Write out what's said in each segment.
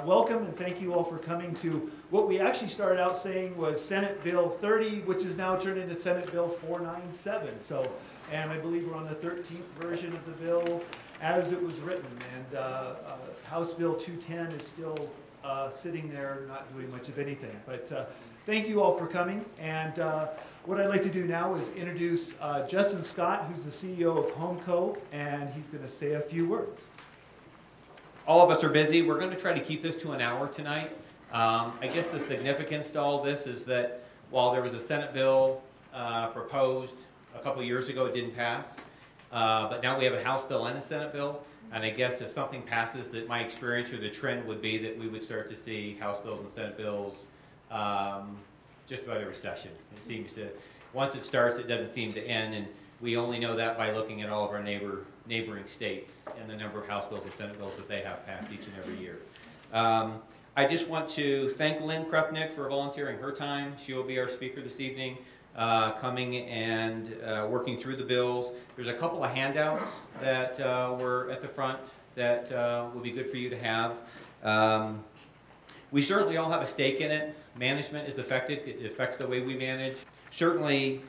Welcome and thank you all for coming to what we actually started out saying was Senate Bill 30, which is now turned into Senate Bill 497. And I believe we're on the 13th version of the bill as it was written. And House Bill 210 is still sitting there, not doing much of anything. But thank you all for coming. And what I'd like to do now is introduce Justin Scott, who's the CEO of Hoamco, and he's going to say a few words. All of us are busy. We're going to try to keep this to an hour tonight. I guess the significance to all this is that while there was a Senate bill proposed a couple years ago, it didn't pass. But now we have a House bill and a Senate bill. And I guess if something passes, that my experience or the trend would be that we would start to see House bills and Senate bills just about every session. It seems to, once it starts, it doesn't seem to end. And we only know that by looking at all of our neighboring states and the number of House bills and Senate bills that they have passed each and every year. I just want to thank Lynn Krupnick for volunteering her time. She will be our speaker this evening, coming and working through the bills. There's a couple of handouts that were at the front that will be good for you to have. We certainly all have a stake in it. Management is affected. It affects the way we manage. Certainly,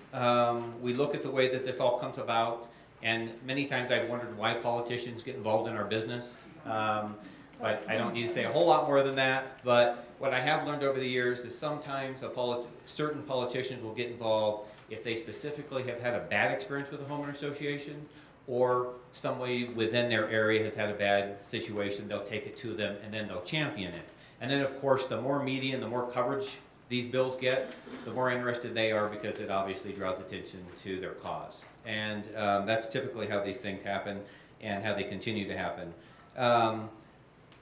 we look at the way that this all comes about, and many times I've wondered why politicians get involved in our business. But I don't need to say a whole lot more than that. But what I have learned over the years is sometimes certain politicians will get involved if they specifically have had a bad experience with a homeowner association, or somebody within their area has had a bad situation. They'll take it to them and then they'll champion it. And then, of course, the more media and the more coverage these bills get, the more interested they are, because it obviously draws attention to their cause. And that's typically how these things happen and how they continue to happen.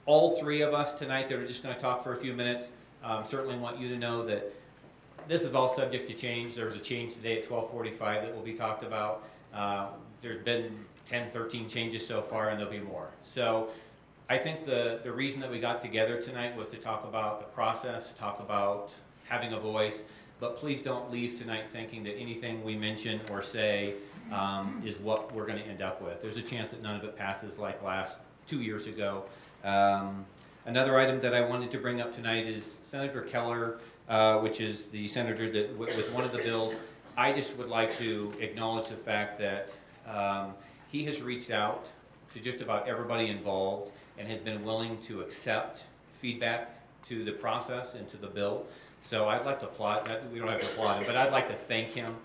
All three of us tonight that are just going to talk for a few minutes certainly want you to know that this is all subject to change. There was a change today at 12:45 that will be talked about. There's been 10, 13 changes so far, and there'll be more. So I think the reason that we got together tonight was to talk about the process, talk about having a voice, but please don't leave tonight thinking that anything we mention or say is what we're going to end up with. There's a chance that none of it passes like 2 years ago. Another item that I wanted to bring up tonight is Senator Keller, which is the senator that with one of the bills. I just would like to acknowledge the fact that he has reached out to just about everybody involved and has been willing to accept feedback to the process and to the bill. So I'd like to applaud, we don't have to applaud him, but I'd like to thank him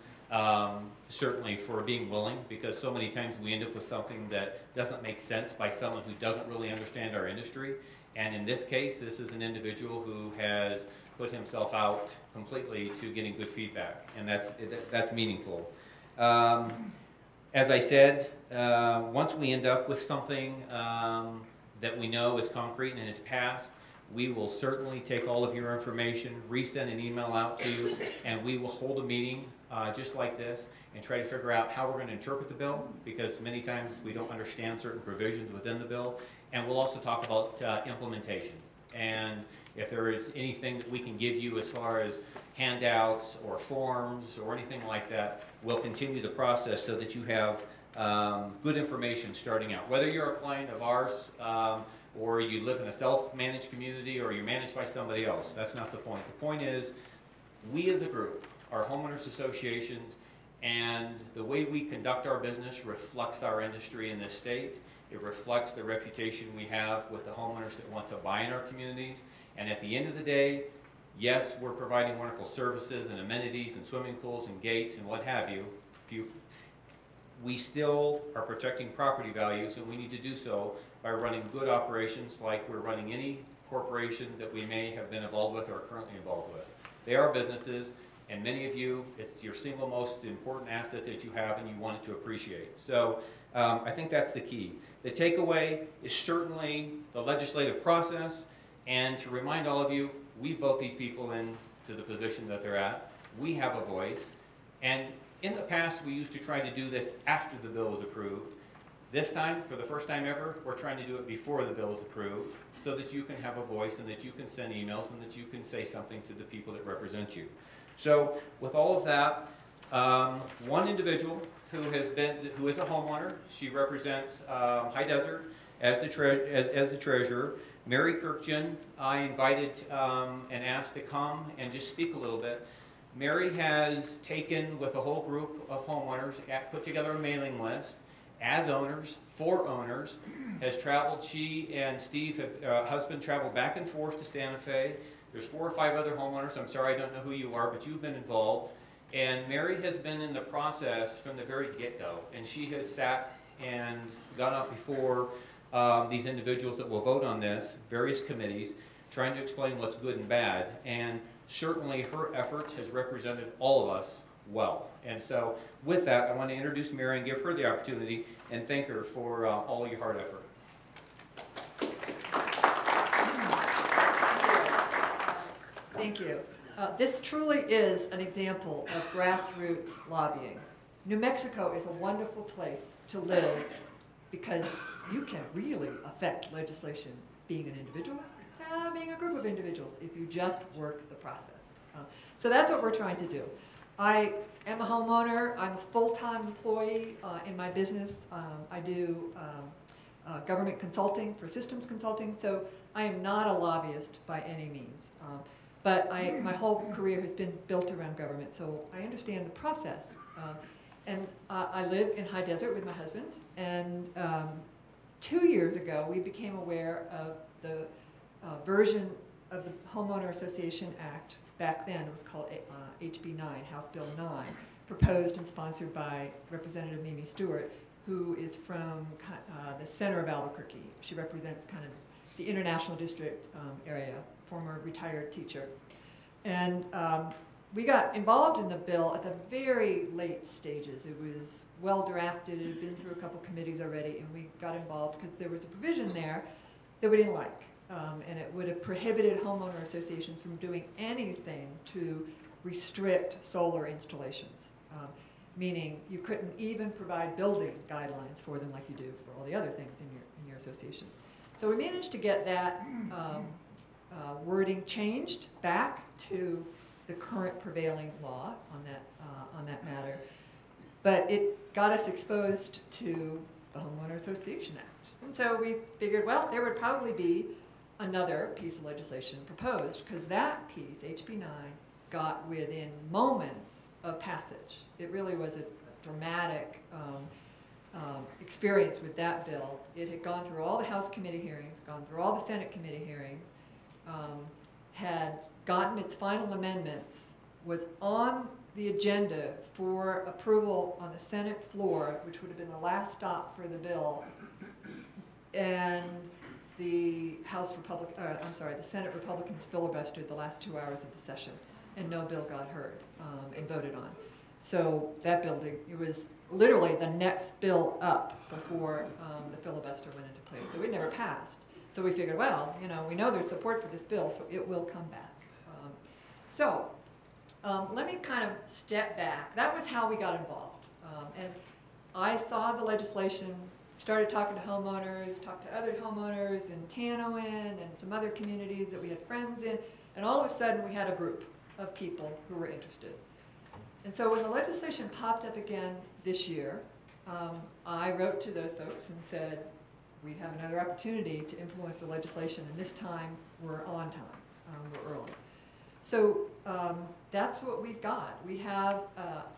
certainly for being willing, because so many times we end up with something that doesn't make sense by someone who doesn't really understand our industry. And in this case, this is an individual who has put himself out completely to getting good feedback, and that's meaningful. As I said, once we end up with something that we know is concrete and is passed, we will certainly take all of your information, resend an email out to you, and we will hold a meeting just like this and try to figure out how we're going to interpret the bill, because many times we don't understand certain provisions within the bill. And we'll also talk about implementation. And if there is anything that we can give you as far as handouts or forms or anything like that, we'll continue the process so that you have good information starting out. Whether you're a client of ours, or you live in a self-managed community, or you're managed by somebody else. That's not the point. The point is, we as a group are homeowners associations, and the way we conduct our business reflects our industry in this state. It reflects the reputation we have with the homeowners that want to buy in our communities. And at the end of the day, yes, we're providing wonderful services and amenities and swimming pools and gates and what have you. We still are protecting property values, and we need to do so by running good operations like we're running any corporation that we may have been involved with or are currently involved with. They are businesses, and many of you, it's your single most important asset that you have, and you want it to appreciate. So I think that's the key. The takeaway is certainly the legislative process, and to remind all of you, we vote these people into the position that they're at. We have a voice, and in the past, we used to try to do this after the bill was approved. This time, for the first time ever, we're trying to do it before the bill is approved, so that you can have a voice and that you can send emails and that you can say something to the people that represent you. So with all of that, one individual who is a homeowner, she represents High Desert as the treasurer, Mary Kirkjian, I invited and asked to come and just speak a little bit. Mary has taken, with a whole group of homeowners, put together a mailing list as owners, for owners, has traveled. She and Steve, husband, traveled back and forth to Santa Fe. There's 4 or 5 other homeowners. I'm sorry, I don't know who you are, but you've been involved. And Mary has been in the process from the very get-go, and she has sat and gone up before these individuals that will vote on this, various committees, trying to explain what's good and bad. And certainly her efforts has represented all of us well. And so with that, I want to introduce Mary and give her the opportunity and thank her for all your hard effort. Thank you. This truly is an example of grassroots lobbying. New Mexico is a wonderful place to live because you can really affect legislation being an individual, being a group of individuals, if you just work the process. So that's what we're trying to do. I am a homeowner. I'm a full-time employee in my business. I do government consulting for systems consulting, so I am not a lobbyist by any means. But my whole career has been built around government, so I understand the process. And I live in High Desert with my husband, and 2 years ago we became aware of the version of the Homeowner Association Act. Back then it was called HB 9, House Bill 9, proposed and sponsored by Representative Mimi Stewart, who is from the center of Albuquerque. She represents kind of the International District area, former retired teacher. And we got involved in the bill at the very late stages. It was well drafted, it had been through a couple committees already, and we got involved because there was a provision there that we didn't like. And it would have prohibited homeowner associations from doing anything to restrict solar installations, meaning you couldn't even provide building guidelines for them like you do for all the other things in your association. So we managed to get that wording changed back to the current prevailing law on that matter, but it got us exposed to the Homeowner Association Act. And so we figured, well, there would probably be another piece of legislation proposed, because that piece, HB 9, got within moments of passage. It really was a dramatic experience with that bill. It had gone through all the House committee hearings, gone through all the Senate committee hearings, had gotten its final amendments, was on the agenda for approval on the Senate floor, which would have been the last stop for the bill, and the the Senate Republicans filibustered the last 2 hours of the session, and no bill got heard and voted on. So that building, it was literally the next bill up before the filibuster went into place. So it never passed. So we figured, well, you know, we know there's support for this bill, so it will come back. Let me kind of step back. That was how we got involved. And I saw the legislation, started talking to homeowners, talked to other homeowners in Tanouin and some other communities that we had friends in, and all of a sudden we had a group of people who were interested. And so when the legislation popped up again this year, I wrote to those folks and said, we have another opportunity to influence the legislation, and this time we're on time, we're early. So that's what we've got. We have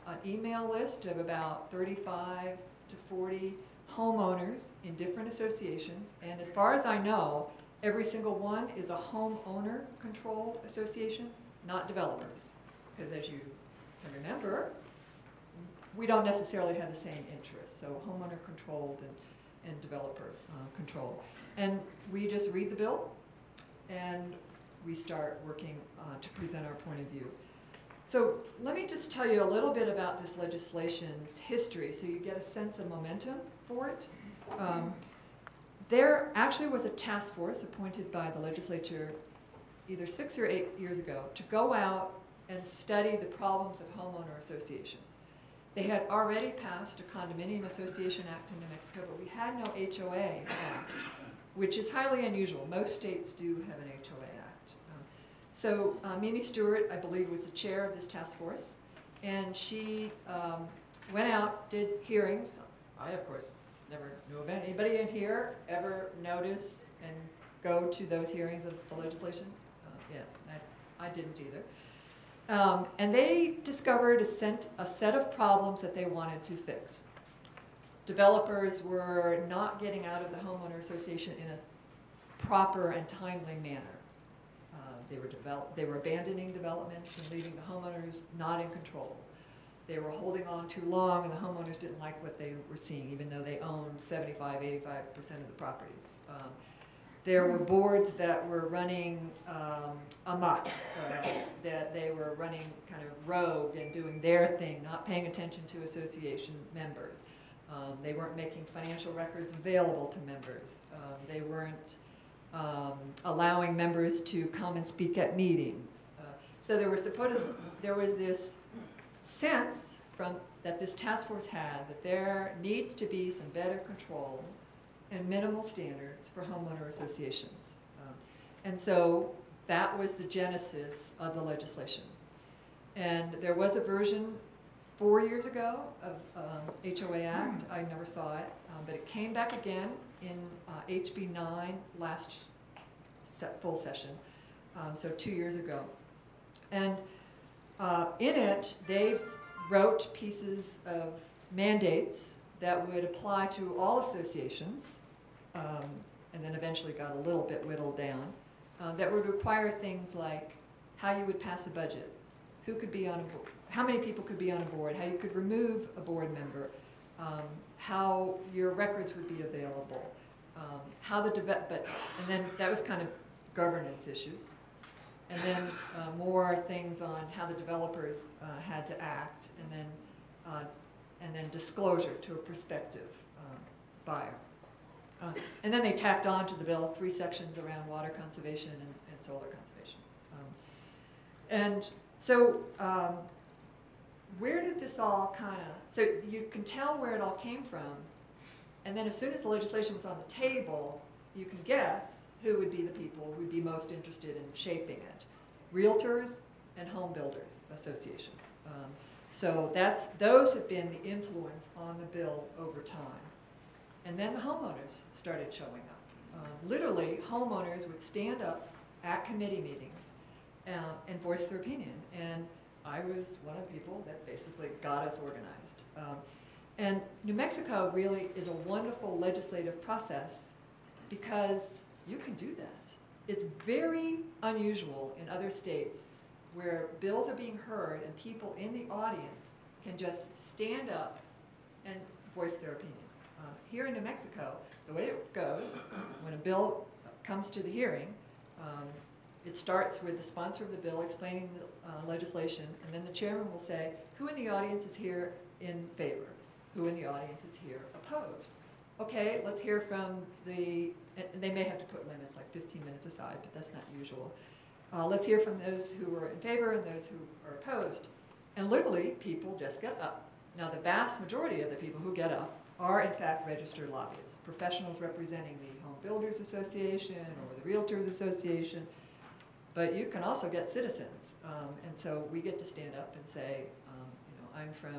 an email list of about 35 to 40 homeowners in different associations, and as far as I know, every single one is a homeowner-controlled association, not developers. Because as you can remember, we don't necessarily have the same interests, so homeowner-controlled and developer-controlled. And we just read the bill, and we start working to present our point of view. So let me just tell you a little bit about this legislation's history so you get a sense of momentum for it. There actually was a task force appointed by the legislature either 6 or 8 years ago to go out and study the problems of homeowner associations. They had already passed a Condominium Association Act in New Mexico, but we had no HOA Act, which is highly unusual. Most states do have an HOA Act. So Mimi Stewart, I believe, was the chair of this task force, and she went out, did hearings. I, of course, never knew of anybody in here ever notice and go to those hearings of the legislation? Yeah, I didn't either. And they discovered a set of problems that they wanted to fix. Developers were not getting out of the homeowner association in a proper and timely manner. They were abandoning developments and leaving the homeowners not in control. They were holding on too long, and the homeowners didn't like what they were seeing, even though they owned 75, 85% of the properties. There were boards that were running amok, that they were running kind of rogue and doing their thing, not paying attention to association members. They weren't making financial records available to members. They weren't allowing members to come and speak at meetings. So there was this sense that this task force had that there needs to be some better control and minimal standards for homeowner associations. And so that was the genesis of the legislation. And there was a version 4 years ago of HOA Act. I never saw it, but it came back again in HB 9 last full session, so 2 years ago. And in it, they wrote pieces of mandates that would apply to all associations, and then eventually got a little bit whittled down, that would require things like how you would pass a budget, who could be on a board, how many people could be on a board, how you could remove a board member, how your records would be available, and then that was kind of governance issues. And then more things on how the developers had to act, and then disclosure to a prospective buyer. And then they tacked on to the bill 3 sections around water conservation and solar conservation. And so where did this all so you can tell where it all came from, and then as soon as the legislation was on the table, you can guess who would be the people who would be most interested in shaping it. Realtors and home builders association. So those have been the influence on the bill over time. And then the homeowners started showing up. Literally, homeowners would stand up at committee meetings and voice their opinion. And I was one of the people that basically got us organized. And New Mexico really is a wonderful legislative process because you can do that. It's very unusual in other states where bills are being heard and people in the audience can just stand up and voice their opinion. Here in New Mexico, the way it goes, when a bill comes to the hearing, it starts with the sponsor of the bill explaining the legislation, and then the chairman will say, who in the audience is here in favor? Who in the audience is here opposed? Okay, let's hear from and they may have to put limits, like 15 minutes aside, but that's not usual. Let's hear from those who are in favor and those who are opposed. And literally, people just get up. Now, the vast majority of the people who get up are, in fact, registered lobbyists, professionals representing the Home Builders Association or the Realtors Association. But you can also get citizens. And so we get to stand up and say, I'm from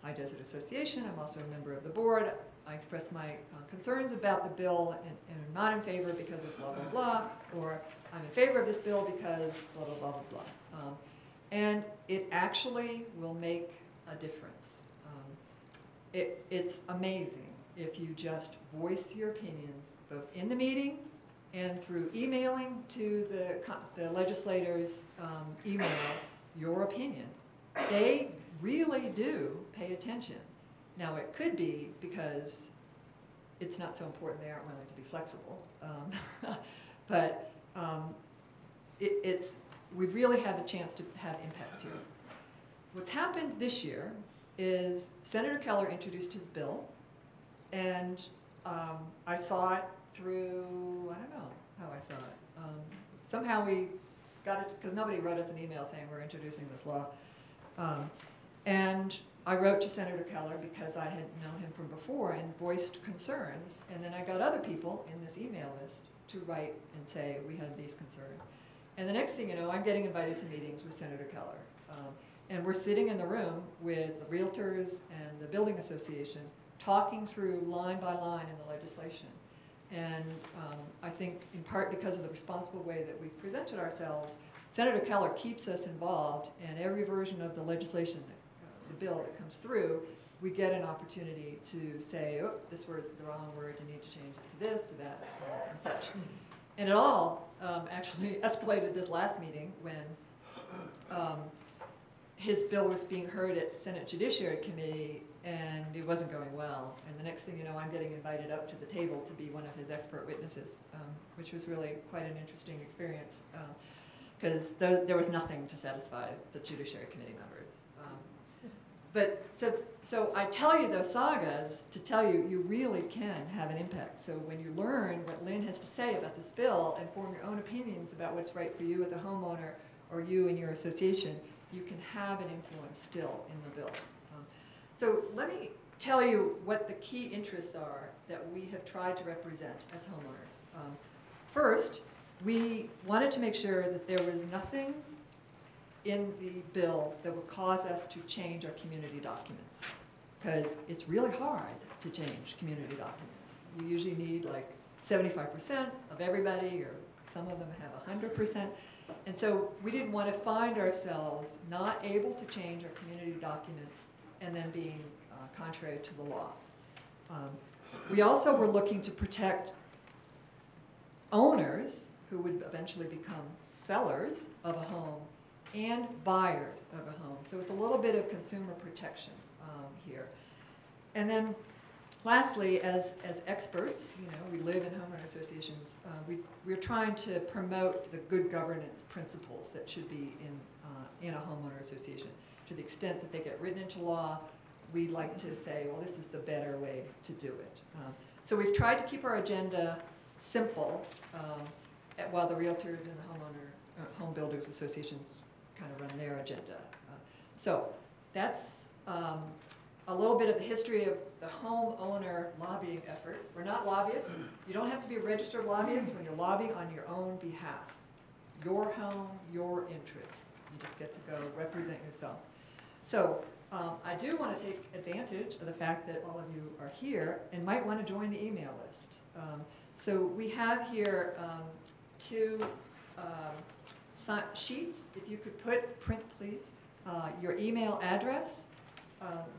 High Desert Association. I'm also a member of the board. I express my concerns about the bill and am not in favor because of blah, blah, blah, or I'm in favor of this bill because blah, blah, blah, blah, blah. And it actually will make a difference. It's amazing if you just voice your opinions, both in the meeting and through emailing to the legislators' email your opinion. They really do pay attention. Now, it could be because it's not so important they aren't willing to be flexible. But we really have a chance to have impact here. What's happened this year is Senator Keller introduced his bill, and I saw it through, I don't know how I saw it. Somehow we got it, because nobody wrote us an email saying we're introducing this law. And I wrote to Senator Keller because I had known him from before and voiced concerns, and then I got other people in this email list to write and say we had these concerns. And the next thing you know, I'm getting invited to meetings with Senator Keller. And we're sitting in the room with the realtors and the building association talking through line by line in the legislation. And I think in part because of the responsible way that we've presented ourselves, Senator Keller keeps us involved, and every version of the legislation, the bill that comes through, we get an opportunity to say, oh, this word's the wrong word, you need to change it to this, or that, and such. And it all actually escalated this last meeting when his bill was being heard at Senate Judiciary Committee, and it wasn't going well. And the next thing you know, I'm getting invited up to the table to be one of his expert witnesses, which was really quite an interesting experience, because there was nothing to satisfy the Judiciary Committee members. But so I tell you those sagas to tell you you really can have an impact. So when you learn what Lynn has to say about this bill and form your own opinions about what's right for you as a homeowner or you and your association, you can have an influence still in the bill. So let me tell you what the key interests are that we have tried to represent as homeowners. First, we wanted to make sure that there was nothing in the bill that would cause us to change our community documents, because it's really hard to change community documents. You usually need like 75% of everybody, or some of them have 100%. And so we didn't want to find ourselves not able to change our community documents and then being contrary to the law. We also were looking to protect owners who would eventually become sellers of a home and buyers of a home. So it's a little bit of consumer protection here. And then lastly, as experts, you know, we live in homeowner associations, we're trying to promote the good governance principles that should be in a homeowner association. To the extent that they get written into law, we like to say, well, this is the better way to do it. So we've tried to keep our agenda simple while the realtors and the home builders associations kind of run their agenda. So that's a little bit of the history of the homeowner lobbying effort. We're not lobbyists. You don't have to be a registered lobbyist when you're lobbying on your own behalf. Your home, your interests. You just get to go represent yourself. So I do want to take advantage of the fact that all of you are here and might want to join the email list. So we have here two sheets. If you could print please, your email address,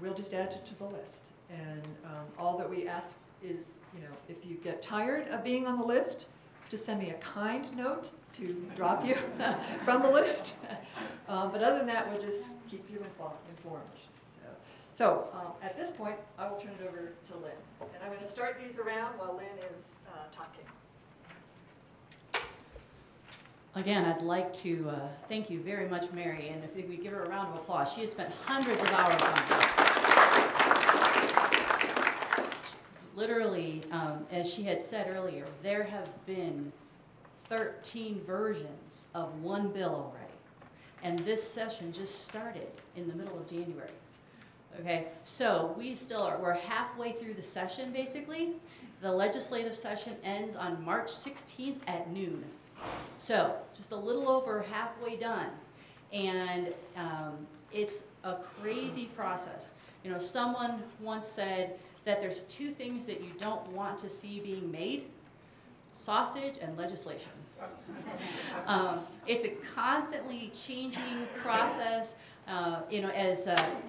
we'll just add you to the list. And all that we ask is, you know, if you get tired of being on the list, just send me a kind note to drop you from the list. But other than that, we'll just keep you informed. So at this point, I will turn it over to Lynn. And I'm going to start these around while Lynn is talking. Again, I'd like to thank you very much, Mary, and if we give her a round of applause. She has spent hundreds of hours on this. Literally, as she had said earlier, there have been 13 versions of one bill already. And this session just started in the middle of January. Okay, so we're halfway through the session, basically. The legislative session ends on March 16th at noon. So just a little over halfway done. And it's a crazy process. You know, someone once said that there's two things that you don't want to see being made: sausage and legislation. It's a constantly changing process. You know,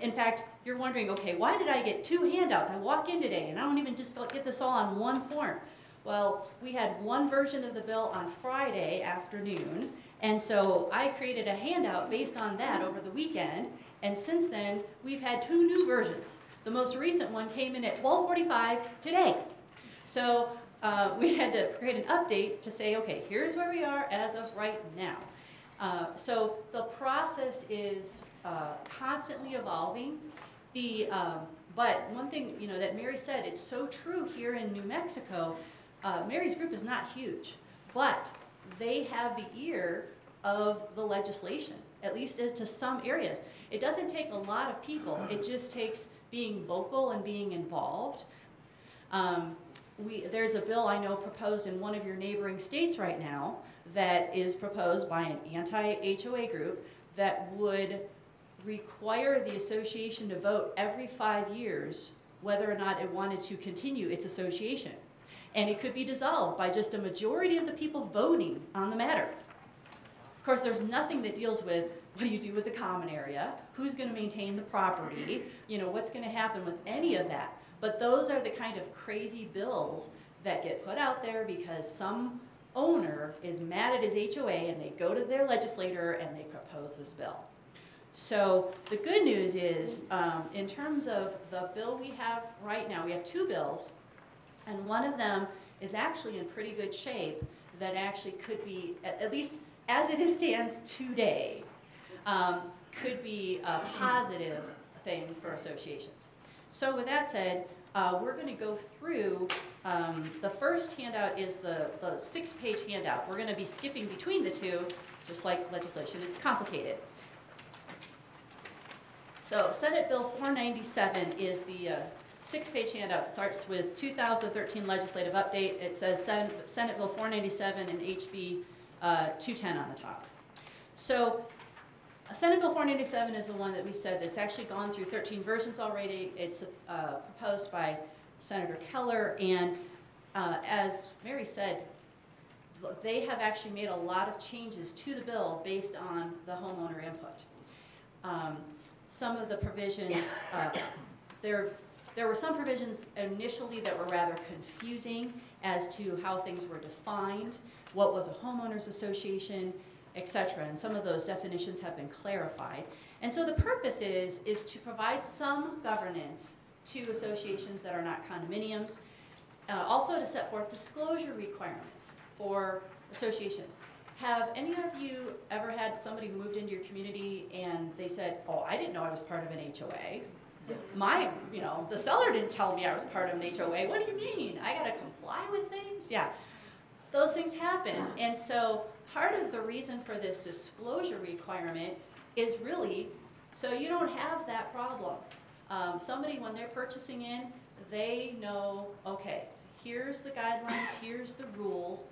in fact, you're wondering, okay, why did I get two handouts? I walk in today and I don't even just get this all on one form. Well, we had one version of the bill on Friday afternoon, and so I created a handout based on that over the weekend, and since then, we've had two new versions. The most recent one came in at 12:45 today. So we had to create an update to say, okay, here's where we are as of right now. So the process is constantly evolving. But one thing, you know, that Mary said, it's so true here in New Mexico. Mary's group is not huge, but they have the ear of the legislation, at least as to some areas. It doesn't take a lot of people. It just takes being vocal and being involved. There's a bill I know proposed in one of your neighboring states right now that is proposed by an anti-HOA group that would require the association to vote every 5 years whether or not it wanted to continue its association. And it could be dissolved by just a majority of the people voting on the matter. Of course, there's nothing that deals with what do you do with the common area, who's going to maintain the property, you know, what's going to happen with any of that. But those are the kind of crazy bills that get put out there because some owner is mad at his HOA and they go to their legislator and they propose this bill. So the good news is, in terms of the bill we have right now, we have two bills, and one of them is actually in pretty good shape that actually could be, at least as it stands today, could be a positive thing for associations. So with that said, we're going to go through, the first handout is the 6-page handout. We're going to be skipping between the two, just like legislation. It's complicated. So Senate Bill 497 is the 6-page handout. Starts with 2013 legislative update. It says Senate Bill 497 and HB 210 on the top. So Senate Bill 497 is the one that we said that's actually gone through 13 versions already. It's proposed by Senator Keller, and as Mary said, they have actually made a lot of changes to the bill based on the homeowner input. Some of the provisions, there were some provisions initially that were rather confusing as to how things were defined, what was a homeowners association, etc. And some of those definitions have been clarified. And so the purpose is to provide some governance to associations that are not condominiums, also to set forth disclosure requirements for associations. Have any of you ever had somebody who moved into your community and they said, oh, I didn't know I was part of an HOA. The seller didn't tell me I was part of an HOA. What do you mean? I gotta comply with things? Yeah, those things happen. And so part of the reason for this disclosure requirement is really so you don't have that problem. Somebody, when they're purchasing in, they know, okay, here's the guidelines, here's the rules,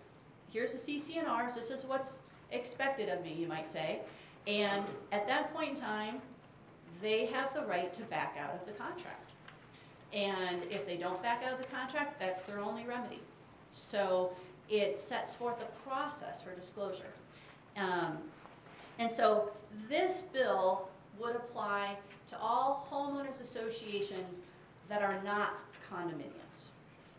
here's the CC&Rs, this is what's expected of me, you might say. And at that point in time, they have the right to back out of the contract. And if they don't back out of the contract, that's their only remedy. So it sets forth a process for disclosure. And so this bill would apply to all homeowners associations that are not condominiums.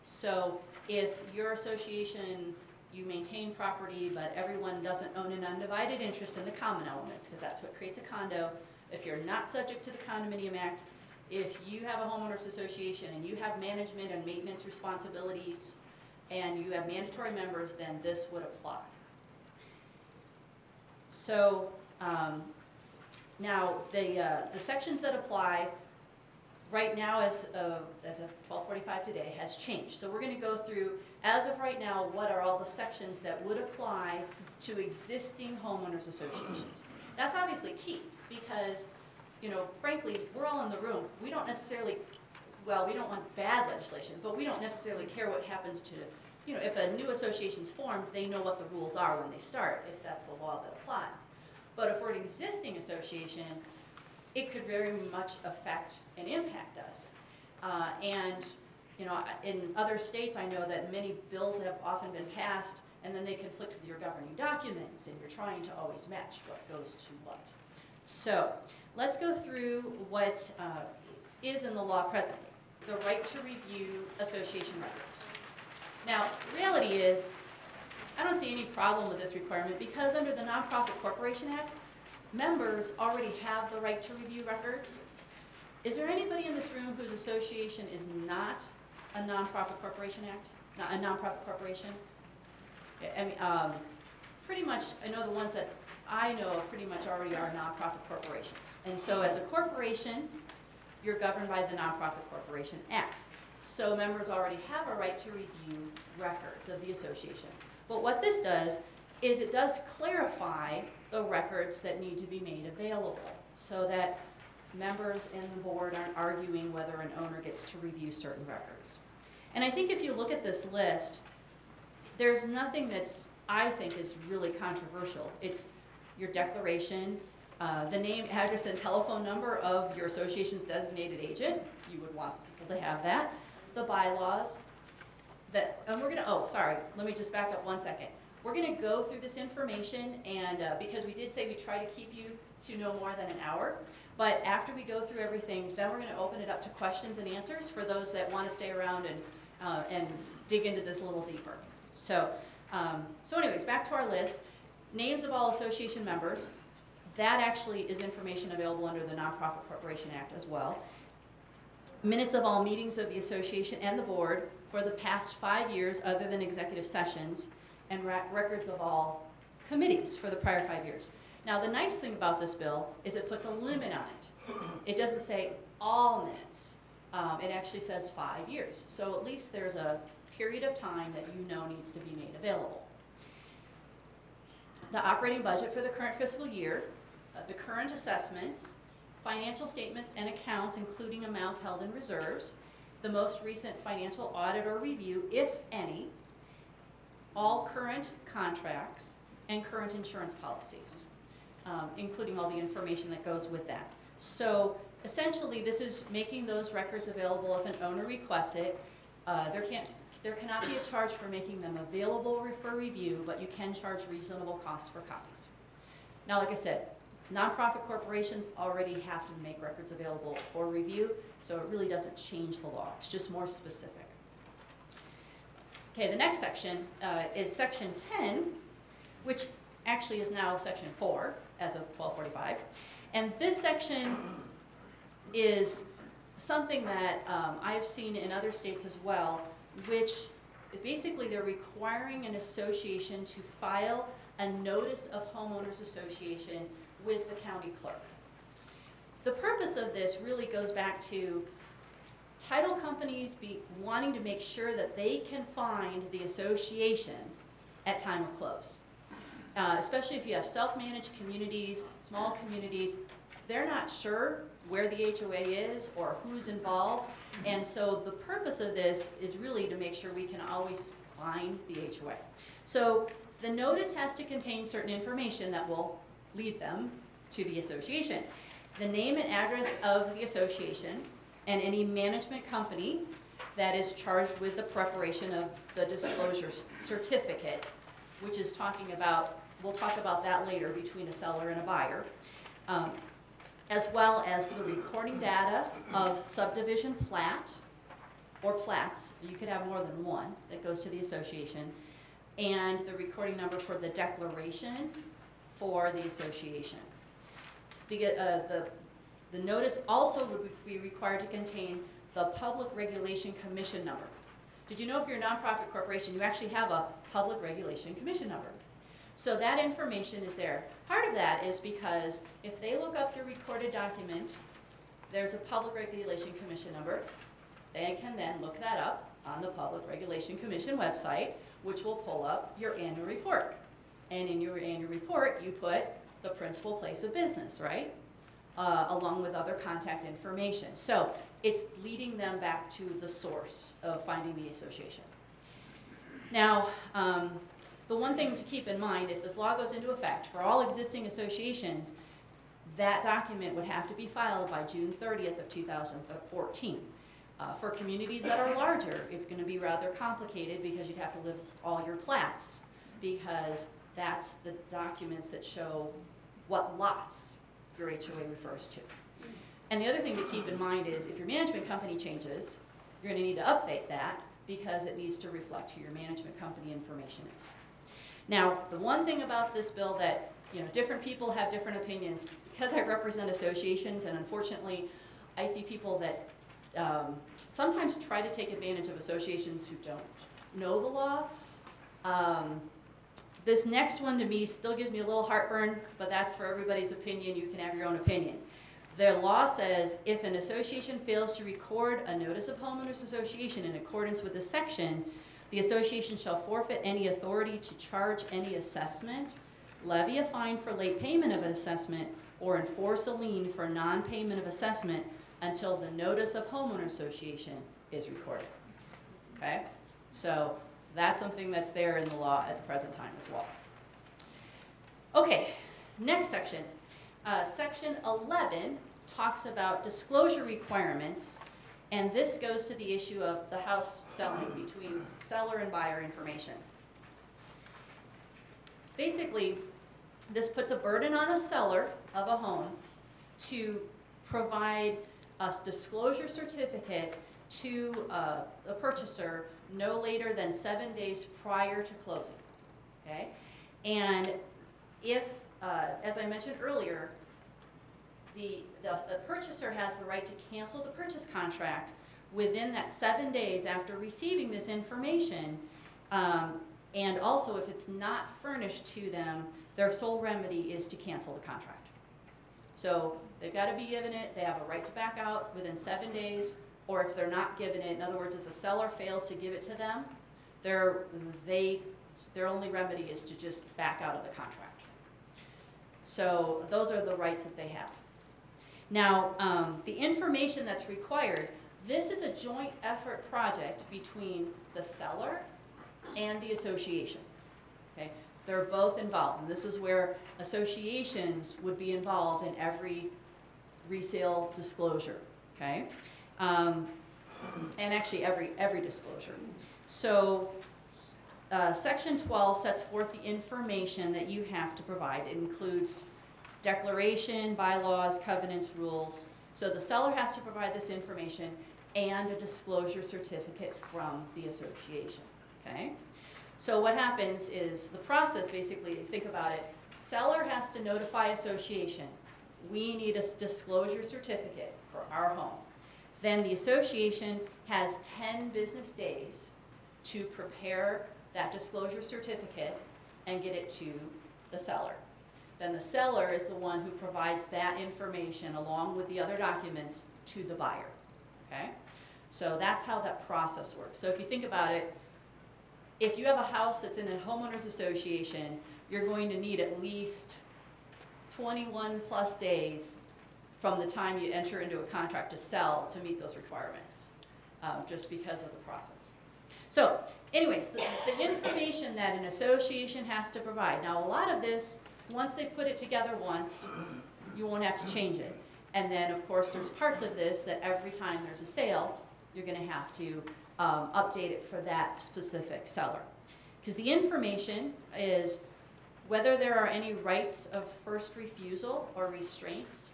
So if your association, you maintain property, but everyone doesn't own an undivided interest in the common elements, because that's what creates a condo. If you're not subject to the Condominium Act, if you have a homeowners association and you have management and maintenance responsibilities, and you have mandatory members, then this would apply. So now the sections that apply right now as of 12:45 today has changed. So we're going to go through, as of right now, what are all the sections that would apply to existing homeowners associations. That's obviously key because, frankly, we're all in the room. We don't necessarily, well, we don't want bad legislation, but we don't necessarily care what happens to, if a new association's formed, they know what the rules are when they start, if that's the law that applies. But if we're an existing association, it could very much affect and impact us. In other states, I know that many bills have often been passed, and then they conflict with your governing documents, and you're trying to always match what goes to what. So let's go through what is in the law presently. The right to review association records. Now, the reality is, I don't see any problem with this requirement because under the Nonprofit Corporation Act, members already have the right to review records. Is there anybody in this room whose association is not a Nonprofit Corporation Act, not a nonprofit corporation? I mean, pretty much, I know the ones that I know of pretty much already are nonprofit corporations. And so as a corporation, you're governed by the Nonprofit Corporation Act. So members already have a right to review records of the association. But what this does is it does clarify the records that need to be made available so that members and the board aren't arguing whether an owner gets to review certain records. And I think if you look at this list, there's nothing that's, I think, is really controversial. It's your declaration, the name, address, and telephone number of your association's designated agent. You would want people to have that. The bylaws, and we're gonna, oh, sorry, let me just back up 1 second. We're gonna go through this information, and because we did say we try to keep you to no more than an hour, but after we go through everything, then we're gonna open it up to questions and answers for those that wanna stay around and dig into this a little deeper. So anyways, back to our list. Names of all association members. That actually is information available under the Nonprofit Corporation Act as well. Minutes of all meetings of the association and the board for the past 5 years other than executive sessions, and records of all committees for the prior 5 years. Now, the nice thing about this bill is it puts a limit on it. It doesn't say all minutes. It actually says 5 years. So at least there's a period of time that you know needs to be made available. The operating budget for the current fiscal year, the current assessments, financial statements and accounts, including amounts held in reserves, the most recent financial audit or review, if any, all current contracts, and current insurance policies, including all the information that goes with that. So essentially, this is making those records available if an owner requests it. There cannot be a charge for making them available for review, but you can charge reasonable costs for copies. Now, like I said, nonprofit corporations already have to make records available for review, so it really doesn't change the law. It's just more specific. Okay, the next section is Section 10, which actually is now Section 4 as of 1245. And this section is something that I've seen in other states as well, which basically they're requiring an association to file a notice of homeowners association with the county clerk. The purpose of this really goes back to title companies wanting to make sure that they can find the association at time of close. Especially if you have self-managed communities, small communities, they're not sure where the HOA is or who's involved, and so the purpose of this is really to make sure we can always find the HOA. So the notice has to contain certain information that will lead them to the association. The name and address of the association and any management company that is charged with the preparation of the disclosure certificate, which is talking about, we'll talk about that later, between a seller and a buyer, as well as the recording data of subdivision plat or plats. You could have more than one that goes to the association, and the recording number for the declaration for the association. The notice also would be required to contain the Public Regulation Commission number. Did you know if you're a nonprofit corporation, you actually have a Public Regulation Commission number? So that information is there. Part of that is because if they look up your recorded document, there's a Public Regulation Commission number. They can then look that up on the Public Regulation Commission website, which will pull up your annual report. And in your annual report, you put the principal place of business, right? Along with other contact information. So it's leading them back to the source of finding the association. Now, the one thing to keep in mind, if this law goes into effect for all existing associations, that document would have to be filed by June 30th of 2014. For communities that are larger, it's going to be rather complicated because you'd have to list all your plats, because that's the documents that show what lots your HOA refers to. And the other thing to keep in mind is if your management company changes, you're going to need to update that because it needs to reflect who your management company information is. Now, the one thing about this bill that, different people have different opinions, because I represent associations, and unfortunately I see people that sometimes try to take advantage of associations who don't know the law. This next one to me still gives me a little heartburn, but that's for everybody's opinion. You can have your own opinion. The law says if an association fails to record a notice of homeowners association in accordance with this section, the association shall forfeit any authority to charge any assessment, levy a fine for late payment of an assessment, or enforce a lien for non-payment of assessment until the notice of homeowner association is recorded. Okay? So that's something that's there in the law at the present time as well. Okay, next section. Section 11 talks about disclosure requirements And this goes to the issue of the house selling between seller and buyer information. Basically, this puts a burden on a seller of a home to provide a disclosure certificate to a purchaser no later than 7 days prior to closing, okay? And if, as I mentioned earlier, the purchaser has the right to cancel the purchase contract within that 7 days after receiving this information, and also if it's not furnished to them, their sole remedy is to cancel the contract. So they've got to be given it, they have a right to back out within 7 days, or if they're not given it, in other words, if the seller fails to give it to them, their only remedy is to just back out of the contract. So those are the rights that they have. Now, the information that's required, this is a joint effort project between the seller and the association, okay? They're both involved, and this is where associations would be involved in every resale disclosure, okay? And actually every disclosure. So Section 12 sets forth the information that you have to provide. It includes declaration, bylaws, covenants, rules. So the seller has to provide this information and a disclosure certificate from the association, okay? So what happens is the process, basically, think about it, seller has to notify association, we need a disclosure certificate for our home. Then the association has 10 business days to prepare that disclosure certificate and get it to the seller. Then the seller is the one who provides that information along with the other documents to the buyer, okay? So that's how that process works. So if you think about it, if you have a house that's in a homeowners association, you're going to need at least 21 plus days from the time you enter into a contract to sell to meet those requirements, just because of the process. So anyways, the information that an association has to provide. Now a lot of this, once they put it together once, you won't have to change it. And then of course there's parts of this that every time there's a sale, you're gonna have to update it for that specific seller. Because the information is whether there are any rights of first refusal or restraints.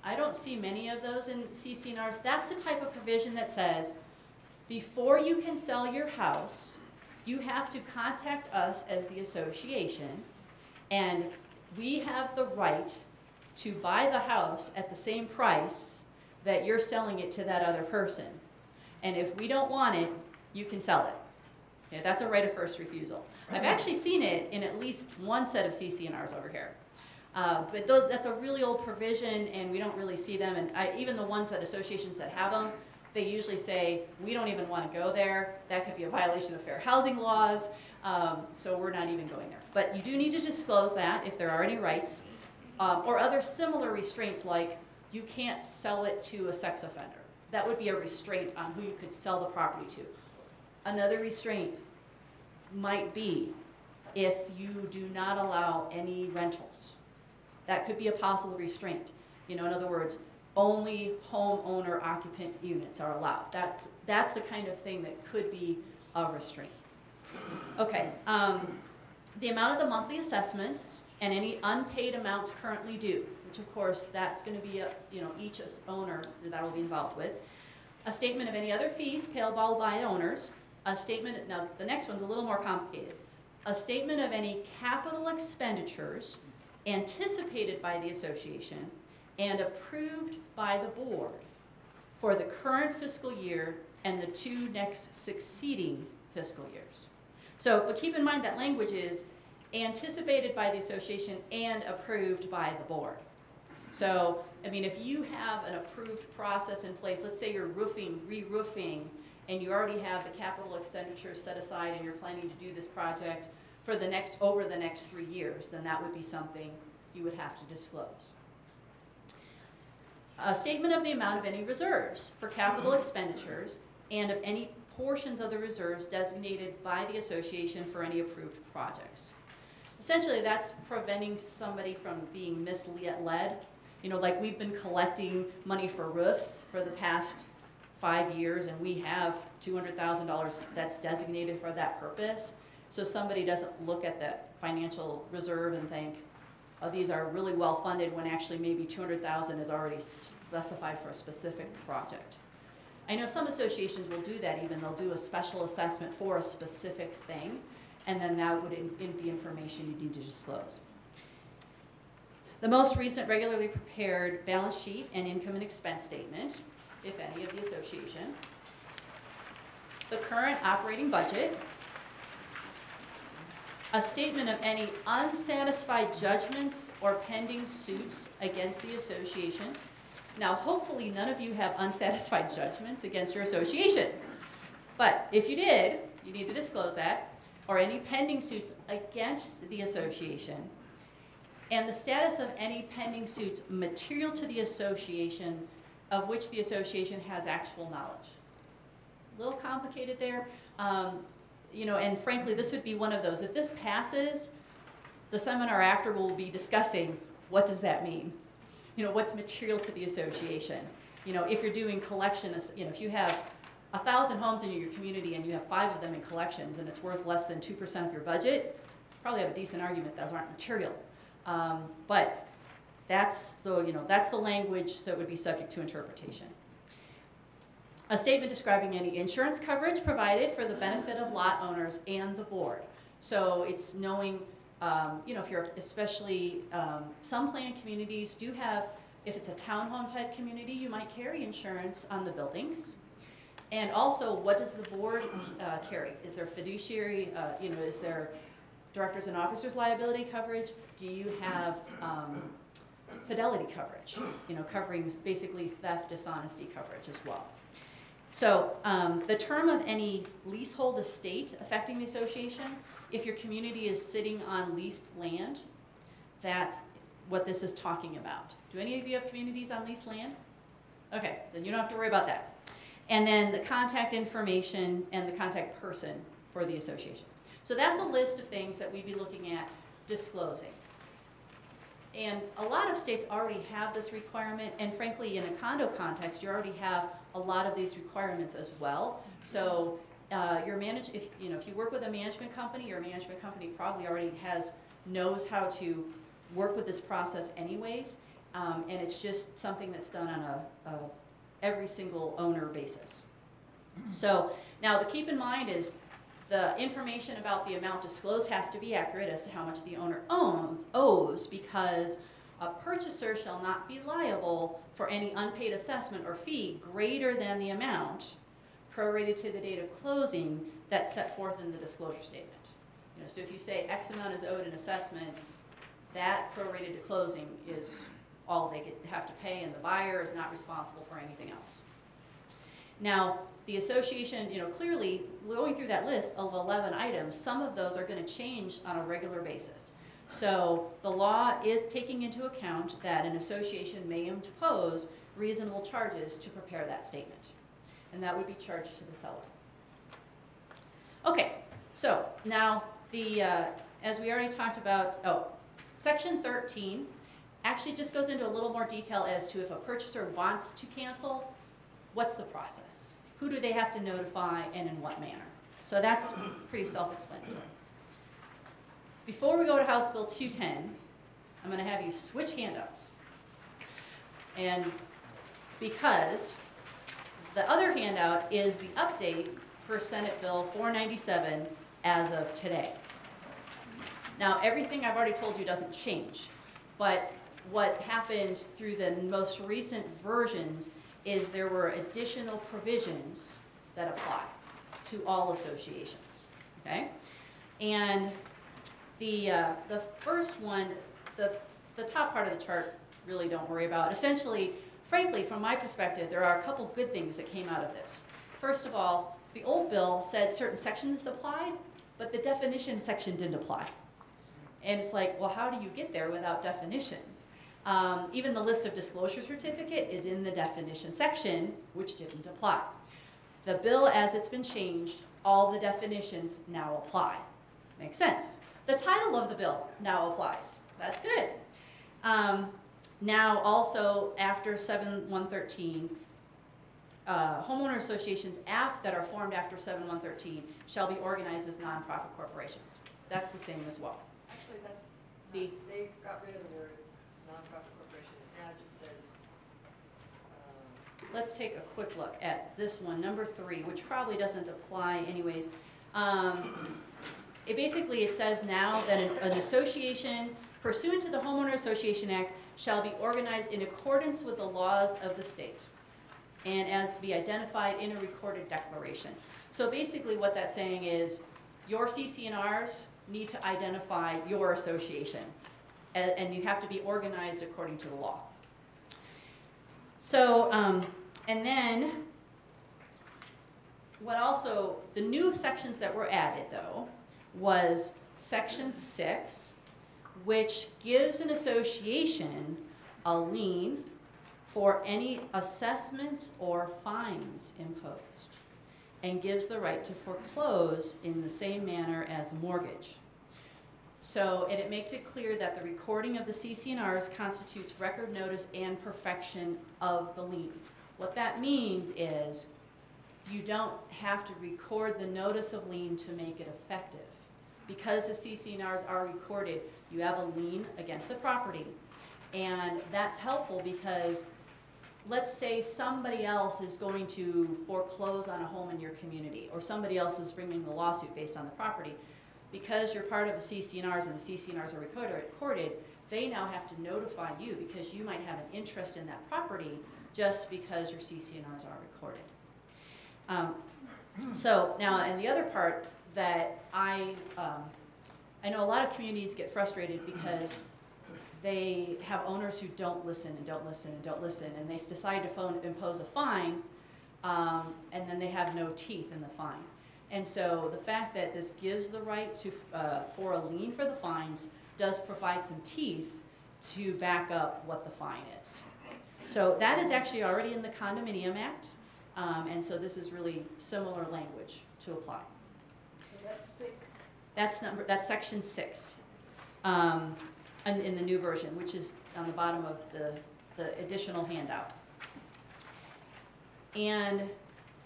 I don't see many of those in CC&Rs. That's the type of provision that says, before you can sell your house, you have to contact us as the association, and we have the right to buy the house at the same price that you're selling it to that other person. And if we don't want it, you can sell it. Okay, that's a right of first refusal. I've actually seen it in at least one set of CC&Rs over here. But that's a really old provision, and we don't really see them. And even the ones that associations that have them, they usually say, we don't even want to go there. That could be a violation of fair housing laws, so we're not even going there. But you do need to disclose that if there are any rights, or other similar restraints like you can't sell it to a sex offender. That would be a restraint on who you could sell the property to. Another restraint might be if you do not allow any rentals. That could be a possible restraint. You know, in other words, only homeowner occupant units are allowed. That's the kind of thing that could be a restraint. Okay, the amount of the monthly assessments and any unpaid amounts currently due, which of course that's going to be each owner that will be involved with. A statement of any other fees payable by owners. A statement, now the next one's a little more complicated. A statement of any capital expenditures anticipated by the association and approved by the board for the current fiscal year and the 2 next succeeding fiscal years. So, but keep in mind that language is anticipated by the association and approved by the board. So, I mean, if you have an approved process in place, let's say you're re-roofing, and you already have the capital expenditures set aside and you're planning to do this project for over the next 3 years, then that would be something you would have to disclose. A statement of the amount of any reserves for capital expenditures and of any portions of the reserves designated by the association for any approved projects. Essentially, that's preventing somebody from being misled. You know, like we've been collecting money for roofs for the past 5 years and we have $200,000 that's designated for that purpose, so somebody doesn't look at that financial reserve and think, oh, these are really well funded, when actually maybe 200,000 is already specified for a specific project. I know some associations will do that even. They'll do a special assessment for a specific thing, and then that would be information you need to disclose. The most recent regularly prepared balance sheet and income and expense statement, if any, of the association. The current operating budget. A statement of any unsatisfied judgments or pending suits against the association. Now, hopefully none of you have unsatisfied judgments against your association. But if you did, you need to disclose that, or any pending suits against the association, and the status of any pending suits material to the association of which the association has actual knowledge. A little complicated there. You know, and frankly, this would be one of those. If this passes, the seminar after will be discussing what does that mean? You know, what's material to the association? You know, if you're doing collections, you know, if you have 1,000 homes in your community and you have 5 of them in collections and it's worth less than 2% of your budget, probably have a decent argument those aren't material. But that's the, you know, that's the language that would be subject to interpretation. A statement describing any insurance coverage provided for the benefit of lot owners and the board. So it's knowing, you know, if you're especially, some planned communities do have, if it's a townhome type community, you might carry insurance on the buildings. And also, what does the board carry? Is there fiduciary, you know, is there directors and officers liability coverage? Do you have fidelity coverage? You know, covering basically theft, dishonesty coverage as well. So the term of any leasehold estate affecting the association, if your community is sitting on leased land, that's what this is talking about. Do any of you have communities on leased land? Okay, then you don't have to worry about that. And then the contact information and the contact person for the association. So that's a list of things that we'd be looking at disclosing. And a lot of states already have this requirement, and frankly, in a condo context, you already have a lot of these requirements as well. So if you work with a management company, your management company probably already knows how to work with this process anyways, and it's just something that's done on a every single owner basis. So now the keep in mind is the information about the amount disclosed has to be accurate as to how much the owner owes, because a purchaser shall not be liable for any unpaid assessment or fee greater than the amount prorated to the date of closing that's set forth in the disclosure statement. You know, so if you say X amount is owed in assessments, that prorated to closing is all they have to pay, and the buyer is not responsible for anything else. Now, the association, you know, clearly going through that list of 11 items, some of those are going to change on a regular basis. So the law is taking into account that an association may impose reasonable charges to prepare that statement, and that would be charged to the seller. Okay, so now as we already talked about, Section 13 actually just goes into a little more detail as to if a purchaser wants to cancel, what's the process? Who do they have to notify and in what manner? So that's pretty self-explanatory. Before we go to House Bill 210, I'm going to have you switch handouts. And because the other handout is the update for Senate Bill 497 as of today. Now, everything I've already told you doesn't change, but what happened through the most recent versions is there were additional provisions that apply to all associations, okay? And the first one, the top part of the chart, really don't worry about. Essentially, frankly, from my perspective, there are a couple good things that came out of this. First of all, the old bill said certain sections applied, but the definition section didn't apply. And it's like, well, how do you get there without definitions? Even the list of disclosure certificate is in the definition section, which didn't apply. The bill, as it's been changed, all the definitions now apply. Makes sense. The title of the bill now applies. That's good. Now also, after 7.113, homeowner associations that are formed after 7/113 shall be organized as nonprofit corporations. That's the same as well. Actually, that's, The- they got rid of the words nonprofit corporation, it now just says, Let's take a quick look at this one, number 3, which probably doesn't apply anyways. It says now that an association pursuant to the Homeowner Association Act shall be organized in accordance with the laws of the state and as be identified in a recorded declaration. So basically what that's saying is your CC&Rs need to identify your association, and you have to be organized according to the law. So, and then the new sections that were added though was section 6, which gives an association a lien for any assessments or fines imposed, and gives the right to foreclose in the same manner as a mortgage. So, and it makes it clear that the recording of the CC&Rs constitutes record notice and perfection of the lien. What that means is you don't have to record the notice of lien to make it effective. Because the CC&Rs are recorded, you have a lien against the property. And that's helpful because let's say somebody else is going to foreclose on a home in your community, or somebody else is bringing the lawsuit based on the property. Because you're part of a CC&Rs and the CC&Rs are recorded, they now have to notify you because you might have an interest in that property just because your CC&Rs are recorded. So now, and the other part that I know a lot of communities get frustrated because they have owners who don't listen and don't listen and don't listen, and they decide to impose a fine, and then they have no teeth in the fine. And so the fact that this gives the right to for a lien for the fines does provide some teeth to back up what the fine is. So that is actually already in the Condominium Act, and so this is really similar language to apply. so that's 6. That's section 6, in the new version, which is on the bottom of the additional handout. And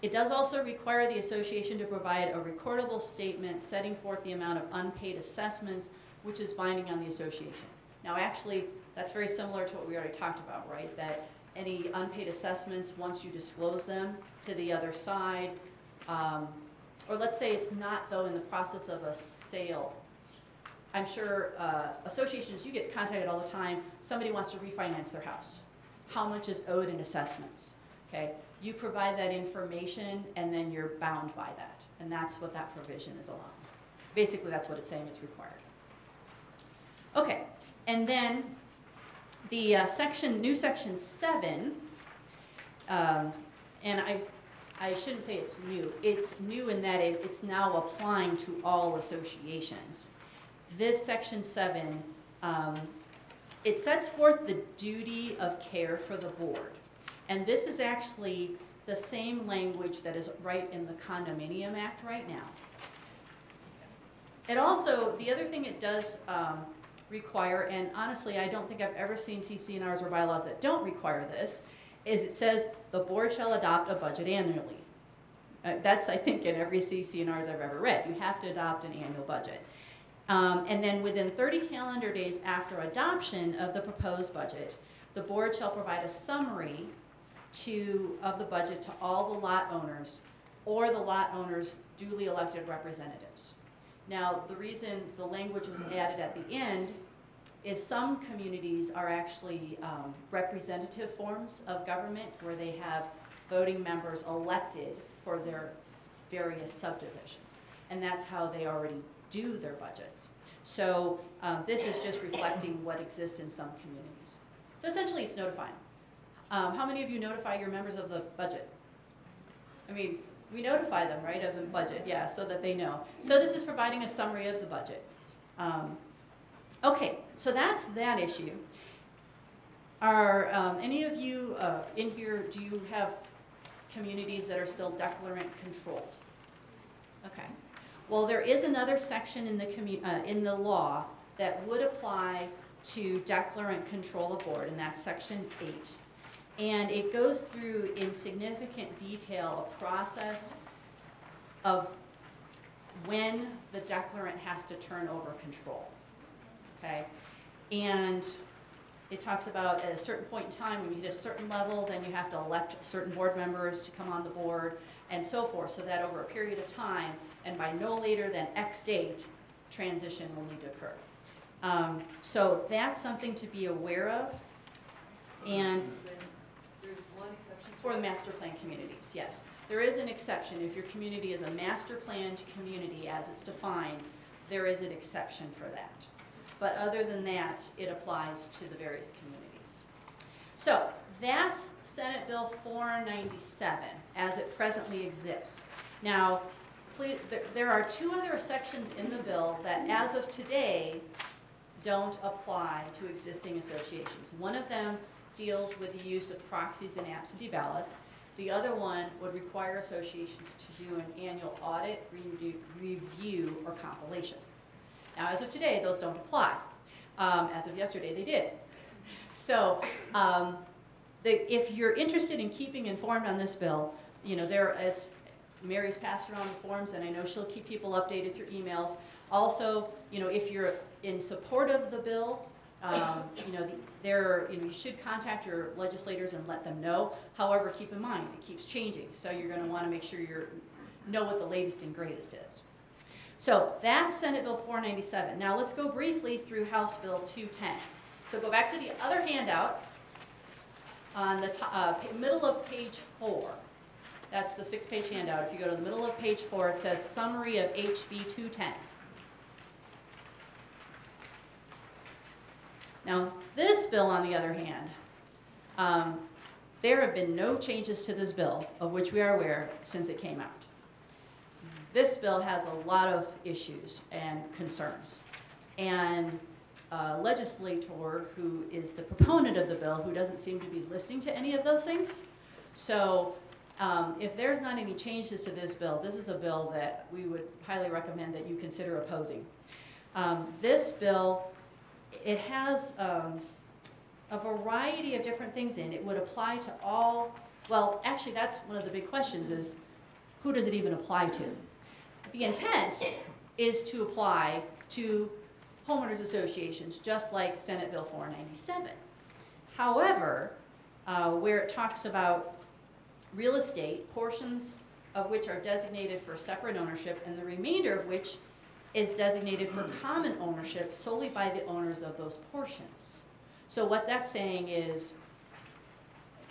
it does also require the association to provide a recordable statement setting forth the amount of unpaid assessments, which is binding on the association. Now actually, that's very similar to what we already talked about, right? That any unpaid assessments, once you disclose them to the other side, or let's say it's not though in the process of a sale. I'm sure associations, you get contacted all the time, somebody wants to refinance their house. How much is owed in assessments? Okay, you provide that information and then you're bound by that. And that's what that provision is allowing. Basically that's what it's saying, it's required. Okay, and then the new section 7, and I shouldn't say it's new. It's new in that it's now applying to all associations. This section 7, it sets forth the duty of care for the board. And this is actually the same language that is right in the Condominium Act right now. It also, the other thing it does require, and honestly I don't think I've ever seen CC&Rs or bylaws that don't require this, is it says the board shall adopt a budget annually. That's I think in every CC&Rs I've ever read. You have to adopt an annual budget. And then within 30 calendar days after adoption of the proposed budget, the board shall provide a summary of the budget to all the lot owners or the lot owners' duly elected representatives. Now, the reason the language was added at the end is some communities are actually representative forms of government where they have voting members elected for their various subdivisions. And that's how they already do their budgets. So this is just reflecting what exists in some communities. So essentially it's notifying. How many of you notify your members of the budget? I mean, we notify them, right, of the budget, yeah, so that they know. So this is providing a summary of the budget. Okay, so that's that issue. Are any of you in here, do you have communities that are still declarant controlled? Okay. Well, there is another section in the law that would apply to declarant control of board, and that's section 8. And it goes through in significant detail a process of when the declarant has to turn over control, okay? And it talks about at a certain point in time, when you hit a certain level, then you have to elect certain board members to come on the board and so forth, so that over a period of time, and by no later than X date, transition will need to occur. So that's something to be aware of. And There's one exception. for the master plan communities, yes. There is an exception. If your community is a master planned community as it's defined, there is an exception for that. But other than that, it applies to the various communities. So that's Senate Bill 497 as it presently exists. Now, there are two other sections in the bill that as of today don't apply to existing associations. One of them deals with the use of proxies and absentee ballots. The other one would require associations to do an annual audit, review, or compilation. Now, as of today, those don't apply. As of yesterday, they did. So, if you're interested in keeping informed on this bill, you know, as Mary's passed around the forms, and I know she'll keep people updated through emails. Also, you know, if you're in support of the bill, you know, you should contact your legislators and let them know. However, keep in mind, it keeps changing, so you're going to want to make sure you know what the latest and greatest is. So that's Senate Bill 497. Now let's go briefly through House Bill 210. So go back to the other handout on the middle of page 4. That's the 6-page handout. If you go to the middle of page 4, it says Summary of HB 210. Now, this bill, on the other hand, there have been no changes to this bill, of which we are aware, since it came out. This bill has a lot of issues and concerns. And a legislator who is the proponent of the bill, who doesn't seem to be listening to any of those things. So if there's not any changes to this bill, this is a bill that we would highly recommend that you consider opposing. This bill, it has a variety of different things in it. It would apply to all, well, actually that's one of the big questions is, who does it even apply to? The intent is to apply to homeowners associations, just like Senate Bill 497. However, where it talks about real estate, portions of which are designated for separate ownership, and the remainder of which is designated for common ownership solely by the owners of those portions. So what that's saying is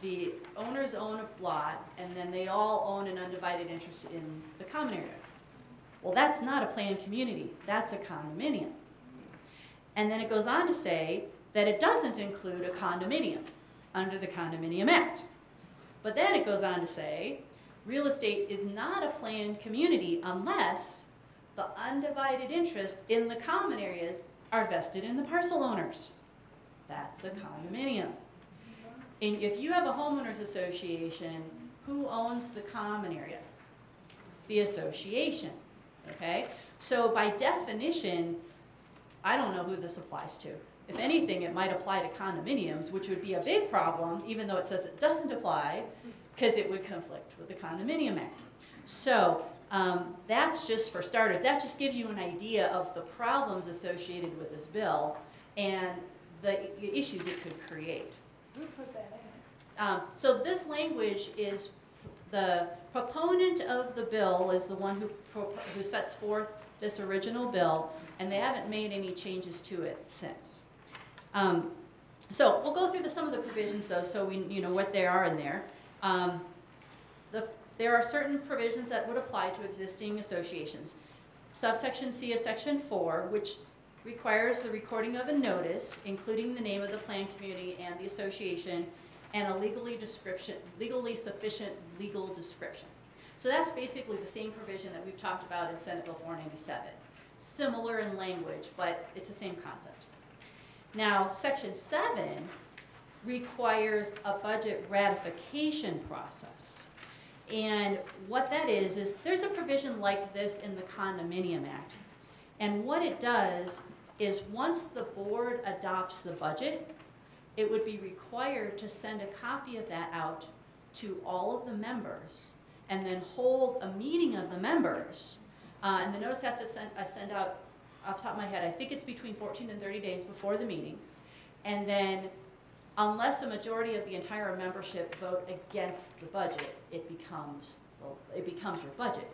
the owners own a lot, and then they all own an undivided interest in the common area. Well, that's not a planned community. That's a condominium. And then it goes on to say that it doesn't include a condominium under the Condominium Act. But then it goes on to say real estate is not a planned community unless the undivided interest in the common areas are vested in the parcel owners. That's a condominium. And if you have a homeowners association, who owns the common area? The association, okay? So by definition, I don't know who this applies to. If anything, it might apply to condominiums, which would be a big problem, even though it says it doesn't apply, because it would conflict with the Condominium Act. So that's just for starters. That just gives you an idea of the problems associated with this bill and the issues it could create. Who put that in? So this language is, the proponent of the bill is the one who sets forth this original bill, and they haven't made any changes to it since. So we'll go through some of the provisions though, so we know what they are in there. There are certain provisions that would apply to existing associations. Subsection C of Section 4, which requires the recording of a notice, including the name of the planned community and the association, and a legally sufficient legal description. So that's basically the same provision that we've talked about in Senate Bill 497. Similar in language, but it's the same concept. Now, Section 7 requires a budget ratification process. And what that is there's a provision like this in the Condominium Act. And what it does is once the board adopts the budget, it would be required to send a copy of that out to all of the members and then hold a meeting of the members. And the notice has to send out, off the top of my head, I think it's between 14 and 30 days before the meeting. And then unless a majority of the entire membership vote against the budget, it becomes your budget.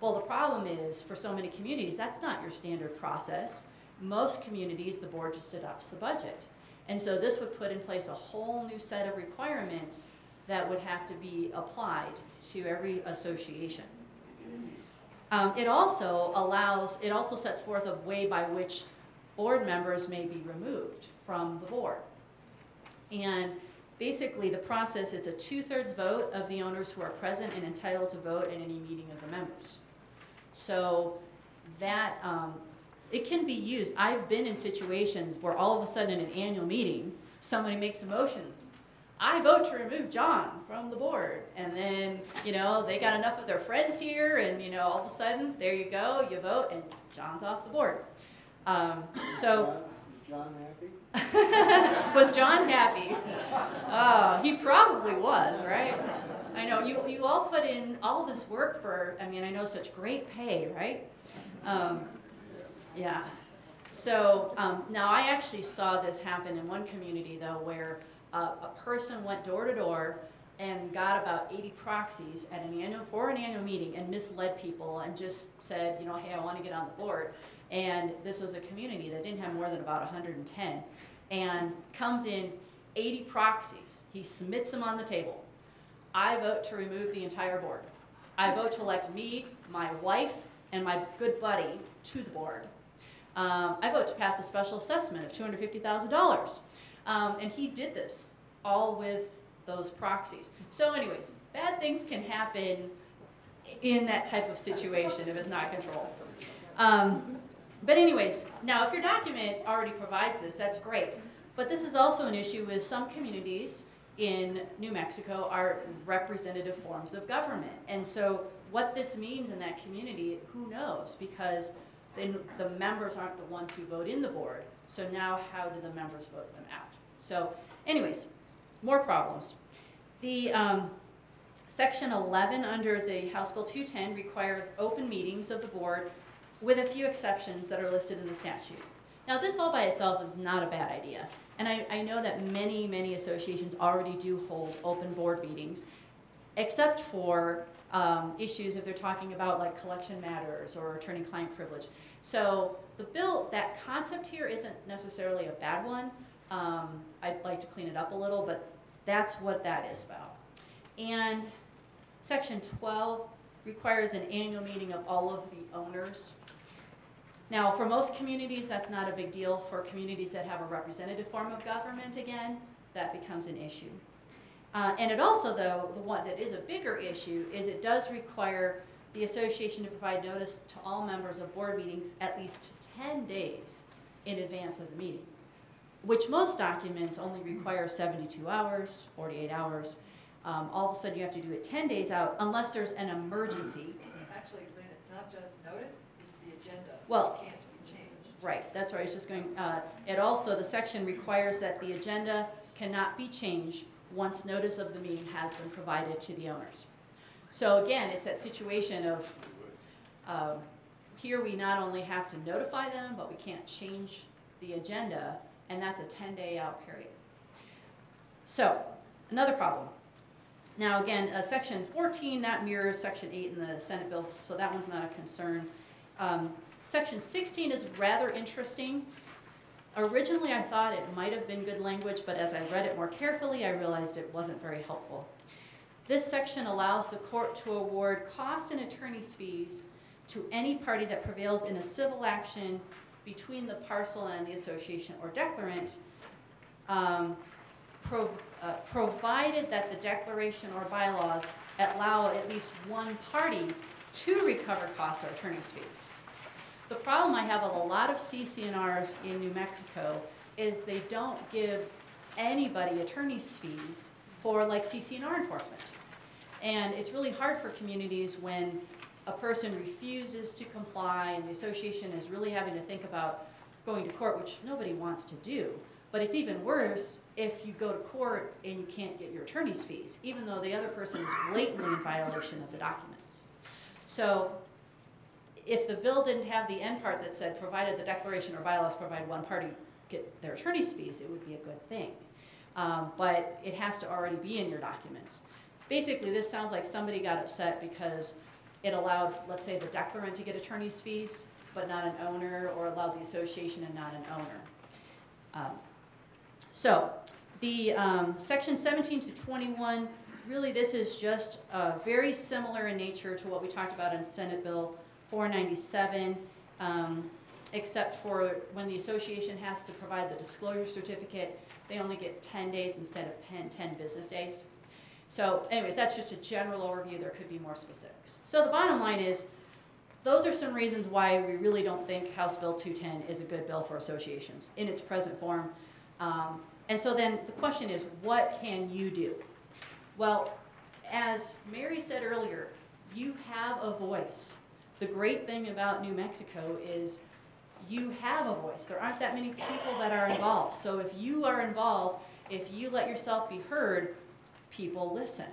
Well, the problem is, for so many communities, that's not your standard process. Most communities, the board just adopts the budget. And so this would put in place a whole new set of requirements that would have to be applied to every association. It also sets forth a way by which board members may be removed from the board. And basically the process is a 2/3 vote of the owners who are present and entitled to vote at any meeting of the members. So that, it can be used. I've been in situations where all of a sudden in an annual meeting, somebody makes a motion. I vote to remove John from the board. And then, you know, they got enough of their friends here and, you know, all of a sudden, there you go, you vote and John's off the board. So. John happy? Was John happy? Oh, he probably was, right? I know, you all put in all this work for, I mean, I know such great pay, right? Yeah. So now I actually saw this happen in one community though, where a person went door to door and got about 80 proxies at an annual meeting and misled people and just said, you know, hey, I want to get on the board. And this was a community that didn't have more than about 110, and comes in 80 proxies. He submits them on the table. I vote to remove the entire board. I vote to elect me, my wife, and my good buddy to the board. I vote to pass a special assessment of $250,000. And he did this all with those proxies. So anyways, bad things can happen in that type of situation if it's not controlled. But anyways, now if your document already provides this, that's great. But this is also an issue with some communities in New Mexico are representative forms of government. And so what this means in that community, who knows? Because then the members aren't the ones who vote in the board. So now how do the members vote them out? So anyways, more problems. The Section 11 under the House Bill 210 requires open meetings of the board with a few exceptions that are listed in the statute. Now this all by itself is not a bad idea. And I know that many, many associations already do hold open board meetings, except for issues if they're talking about like collection matters or attorney-client privilege. So the bill, that concept here isn't necessarily a bad one. I'd like to clean it up a little, but that's what that is about. And Section 12 requires an annual meeting of all of the owners. Now, for most communities, that's not a big deal. For communities that have a representative form of government, again, that becomes an issue. And it also, though, the one that is a bigger issue is it does require the association to provide notice to all members of board meetings at least 10 days in advance of the meeting, which most documents only require 72 hours, 48 hours. All of a sudden, you have to do it 10 days out unless there's an emergency. Actually, Lynn, it's not just notice, it's the agenda. Well, Which can't be changed. right, that's right. It's just going. It also, the section requires that the agenda cannot be changed once notice of the meeting has been provided to the owners. So again, it's that situation of here we not only have to notify them, but we can't change the agenda, and that's a 10-day out period. So another problem. Now again, Section 14, that mirrors Section 8 in the Senate bill, so that one's not a concern. Section 16 is rather interesting. Originally, I thought it might have been good language, but as I read it more carefully, I realized it wasn't very helpful. This section allows the court to award costs and attorney's fees to any party that prevails in a civil action between the parcel and the association or declarant, provided that the declaration or bylaws allow at least one party to recover costs or attorney's fees. The problem I have with a lot of CC&Rs in New Mexico is they don't give anybody attorney's fees for like CC&R enforcement. And it's really hard for communities when a person refuses to comply and the association is really having to think about going to court, which nobody wants to do. But it's even worse if you go to court and you can't get your attorney's fees, even though the other person is blatantly in violation of the documents. So if the bill didn't have the end part that said, provided the declaration or bylaws provide one party get their attorney's fees, it would be a good thing. But it has to already be in your documents. Basically, this sounds like somebody got upset because it allowed, let's say, the declarant to get attorney's fees, but not an owner, or allowed the association and not an owner. So the section 17 to 21, really this is just very similar in nature to what we talked about in Senate Bill 497, except for when the association has to provide the disclosure certificate, they only get 10 days instead of 10 business days. So anyways, that's just a general overview. There could be more specifics. So the bottom line is, those are some reasons why we really don't think House Bill 210 is a good bill for associations in its present form. And so then the question is, what can you do? Well, as Mary said earlier, you have a voice. The great thing about New Mexico is you have a voice. There aren't that many people that are involved. So if you are involved, if you let yourself be heard, people listen.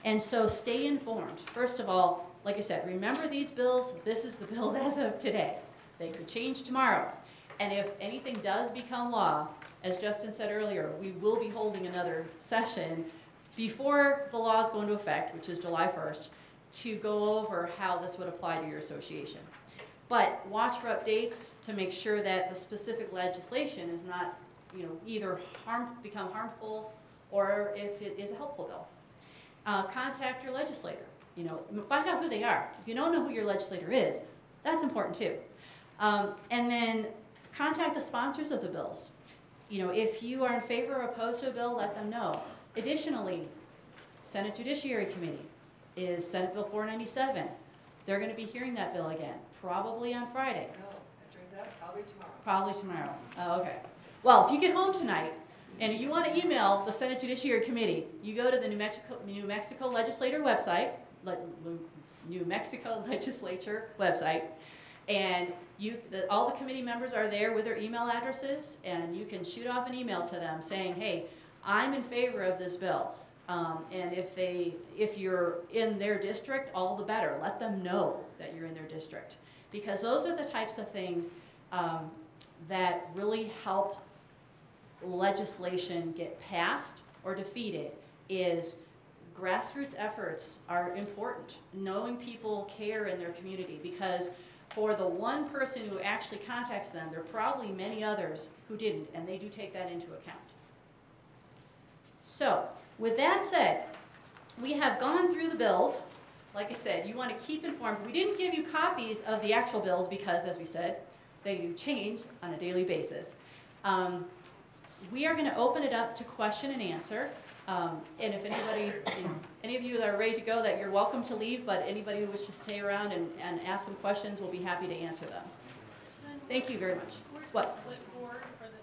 And so stay informed. First of all, like I said, remember these bills. This is the bills as of today. They could change tomorrow. And if anything does become law, as Justin said earlier, we will be holding another session before the laws go into effect, which is July 1st, to go over how this would apply to your association. But watch for updates to make sure that the specific legislation is not, either become harmful, or if it is a helpful bill. Contact your legislator. Find out who they are. If you don't know who your legislator is, that's important too. And then contact the sponsors of the bills. If you are in favor or opposed to a bill, let them know. Additionally, Senate Judiciary Committee is Senate Bill 497. They're going to be hearing that bill again, probably on Friday. No, it turns out probably tomorrow. Probably tomorrow. Oh, okay. Well, if you get home tonight and you want to email the Senate Judiciary Committee, you go to the New Mexico Legislature website, New Mexico Legislature website, and all the committee members are there with their email addresses, and you can shoot off an email to them saying, hey, I'm in favor of this bill. And if you're in their district, all the better. Let them know that you're in their district. Because those are the types of things that really help legislation get passed or defeated. Is grassroots efforts are important. Knowing people care in their community, because for the one person who actually contacts them, there are probably many others who didn't, and they do take that into account. So, with that said, we have gone through the bills. Like I said, you want to keep informed. We didn't give you copies of the actual bills because, as we said, they do change on a daily basis. We are going to open it up to question and answer. And if anybody, any of you that are ready to go, that you're welcome to leave, but anybody who wishes to stay around and ask some questions, we'll be happy to answer them. Thank you very much. What?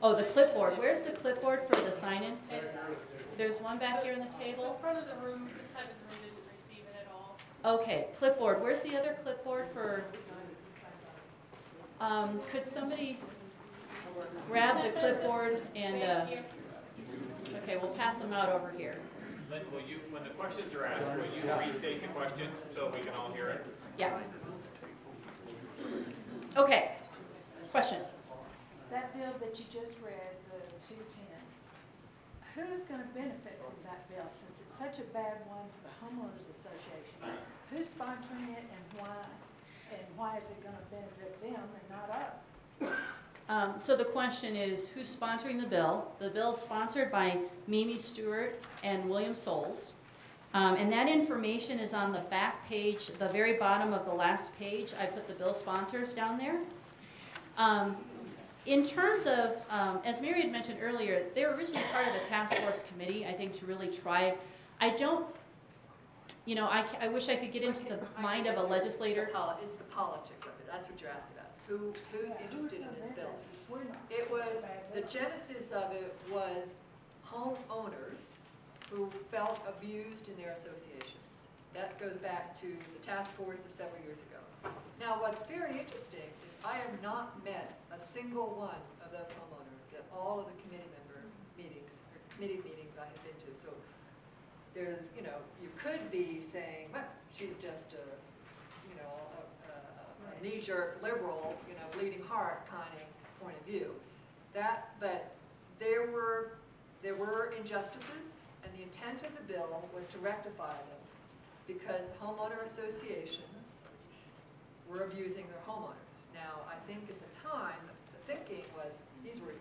Oh, the clipboard. Where's the clipboard for the sign-in? There's one back here on the table. The front of the room, this side of the room didn't receive it at all. Okay, clipboard. Where's the other clipboard for? Could somebody grab the clipboard and? Okay, we'll pass them out over here. Lynn, when the questions are asked, will you restate the question so we can all hear it? Yeah. Okay. Question. That bill that you just read, the 210, who's going to benefit from that bill since it's such a bad one for the homeowners association? Who's sponsoring it and why? And why is it going to benefit them and not us? So the question is, who's sponsoring the bill? The bill is sponsored by Mimi Stewart and William Souls. And that information is on the back page, the very bottom of the last page. I put the bill sponsors down there. In terms of, as Mary had mentioned earlier, they were originally part of a task force committee, I think, to really try. I don't, I wish I could get into the mind of a legislator. It's the politics of it. That's what you're asking about. Who's interested in this bill? It was, the genesis of it was homeowners who felt abused in their associations. That goes back to the task force of several years ago. Now, what's very interesting is I have not met a single one of those homeowners at all of the committee members committee meetings I have been to. So there's, you know, you could be saying, well, she's just a, you know, a knee-jerk liberal, you know, bleeding heart kind of point of view. But there were injustices, and the intent of the bill was to rectify them because homeowner associations were abusing their homeowners. Now, I think at the time, the thinking was these were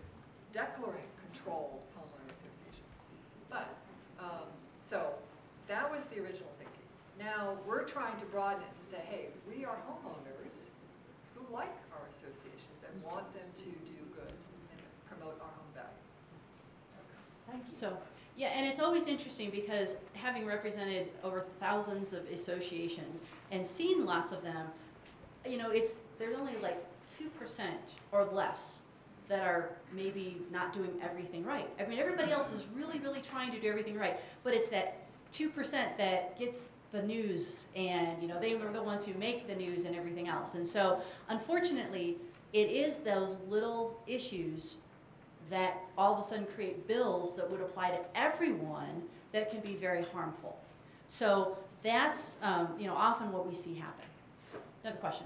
declarant-controlled homeowner associations. But, so that was the original thinking. Now, we're trying to broaden it to say, hey, we are homeowners who like our associations and want them to do good and promote our home values. Thank you. So, yeah, and it's always interesting because having represented over thousands of associations and seen lots of them, you know, there's only like 2% or less that are maybe not doing everything right. I mean, everybody else is really, really trying to do everything right, but it's that 2% that gets the news, and you know, they are the ones who make the news and everything else. And so, unfortunately, it is those little issues that all of a sudden create bills that would apply to everyone that can be very harmful. So that's you know, often what we see happen. Another question.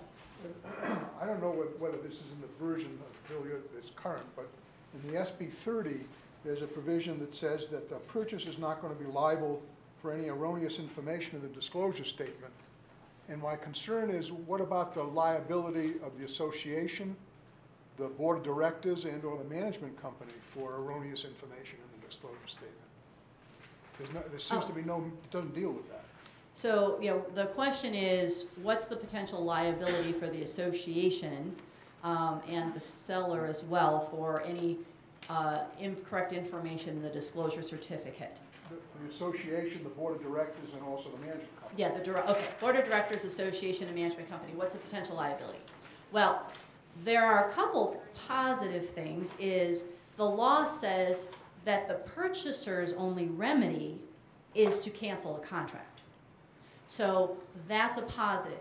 I don't know whether this is in the version of the bill that's current, but in the SB 30, there's a provision that says that the purchase is not going to be liable for any erroneous information in the disclosure statement. And my concern is, what about the liability of the association, the board of directors, and or the management company for erroneous information in the disclosure statement? There seems to be no, it doesn't deal with that. So, you know, the question is, what's the potential liability for the association and the seller as well for any incorrect information in the disclosure certificate? The association, the board of directors, and also the management company. Yeah, okay, board of directors, association, and management company. What's the potential liability? Well, there are a couple positive things. Is the law says that the purchaser's only remedy is to cancel a contract. So that's a positive.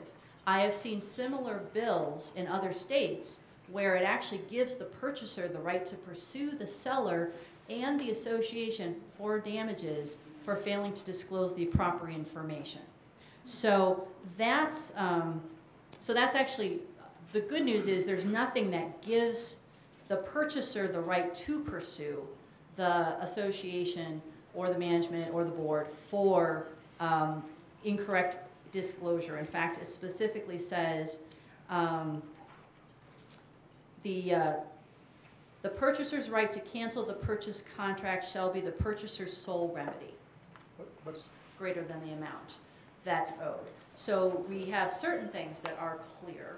I have seen similar bills in other states where it actually gives the purchaser the right to pursue the seller and the association for damages for failing to disclose the proper information. So that's actually, the good news is there's nothing that gives the purchaser the right to pursue the association or the management or the board for incorrect disclosure. In fact, it specifically says the purchaser's right to cancel the purchase contract shall be the purchaser's sole remedy, greater than the amount that's owed. So we have certain things that are clear.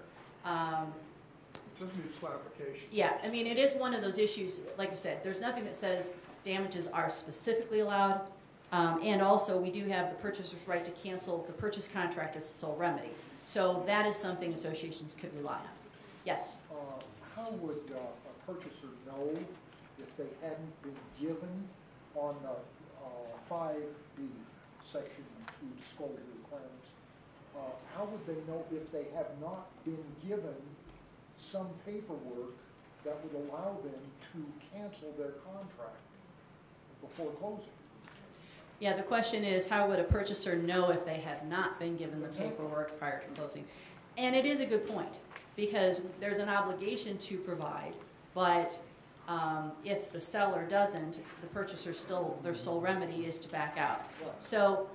Just needs clarification. Yeah, I mean, it is one of those issues, like I said, there's nothing that says damages are specifically allowed. And also, we do have the purchaser's right to cancel the purchase contract as a sole remedy. So that is something associations could rely on. Yes? How would a purchaser know if they hadn't been given on the 5B, Section 2 disclosure requirements? How would they know if they have not been given some paperwork that would allow them to cancel their contract before closing? Yeah, the question is, how would a purchaser know if they have not been given the paperwork prior to closing? And it is a good point, because there's an obligation to provide, but if the seller doesn't, the purchaser still, their sole remedy is to back out. So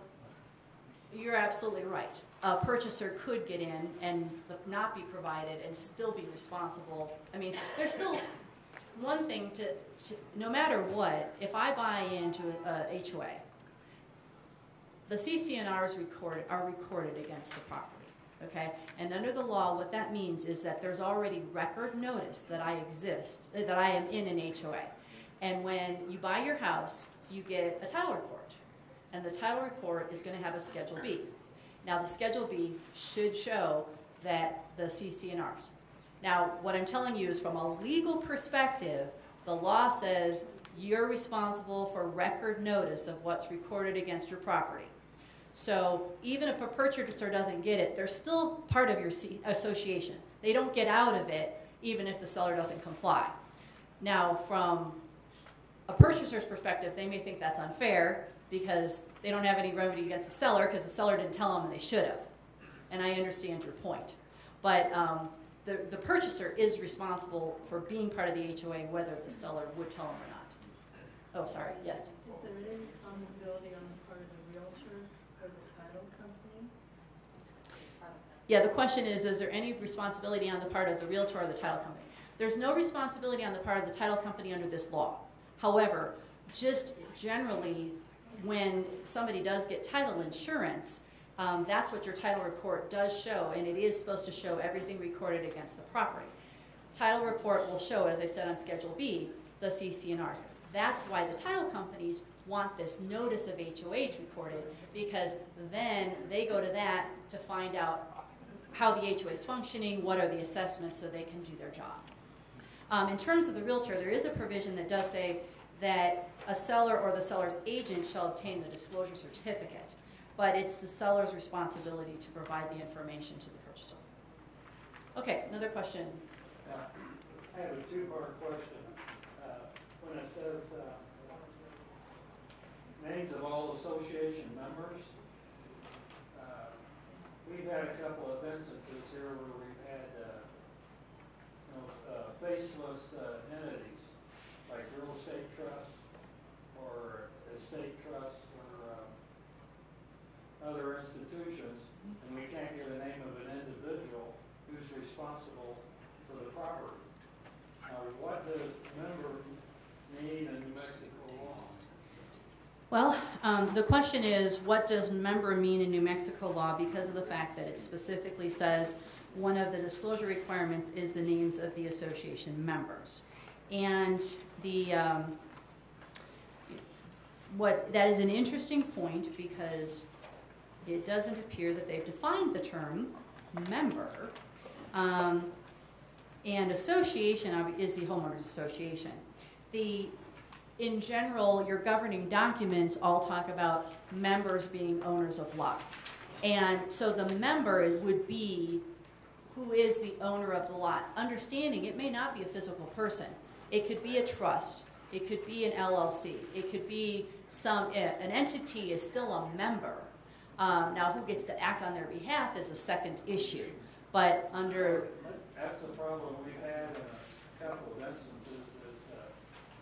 you're absolutely right. A purchaser could get in and not be provided and still be responsible. I mean, there's still one thing to no matter what, if I buy into a HOA, the CC&Rs are recorded against the property, okay? And under the law, what that means is that there's already record notice that I exist, that I am in an HOA. And when you buy your house, you get a title report. And the title report is going to have a Schedule B. Now, the Schedule B should show that the CC&Rs. Now, what I'm telling you is from a legal perspective, the law says you're responsible for record notice of what's recorded against your property. So even if a purchaser doesn't get it, they're still part of your association. They don't get out of it even if the seller doesn't comply. Now, from a purchaser's perspective, they may think that's unfair because they don't have any remedy against the seller because the seller didn't tell them and they should have. And I understand your point. But the purchaser is responsible for being part of the HOA whether the seller would tell them or not. Oh, sorry, yes? Is there any responsibility on the part of the realtor or the title company? Yeah, the question is there any responsibility on the part of the realtor or the title company? There's no responsibility on the part of the title company under this law. However, just generally, when somebody does get title insurance, that's what your title report does show, and it is supposed to show everything recorded against the property. Title report will show, as I said on Schedule B, the CC&Rs. That's why the title companies want this notice of HOH recorded, because then they go to that to find out how the HOA is functioning, what are the assessments, so they can do their job. In terms of the realtor, there is a provision that does say that a seller or the seller's agent shall obtain the disclosure certificate, but it's the seller's responsibility to provide the information to the purchaser. Okay, another question. I have a two-part question. When it says names of all association members, we've had a couple of instances here where we've had faceless entities like real estate trusts or estate trusts or other institutions, and we can't get a name of an individual who's responsible for the property. Now, what does member mean in New Mexico law? Well, the question is, what does member mean in New Mexico law, because of the fact that it specifically says one of the disclosure requirements is the names of the association members. And that is an interesting point, because it doesn't appear that they've defined the term member. And association is the homeowners association. In general, your governing documents all talk about members being owners of lots. And so the member would be who is the owner of the lot. Understanding it may not be a physical person. It could be a trust. It could be an LLC. It could be an entity is still a member. Now, who gets to act on their behalf is a second issue. But under... That's the problem we've had in a couple of instances is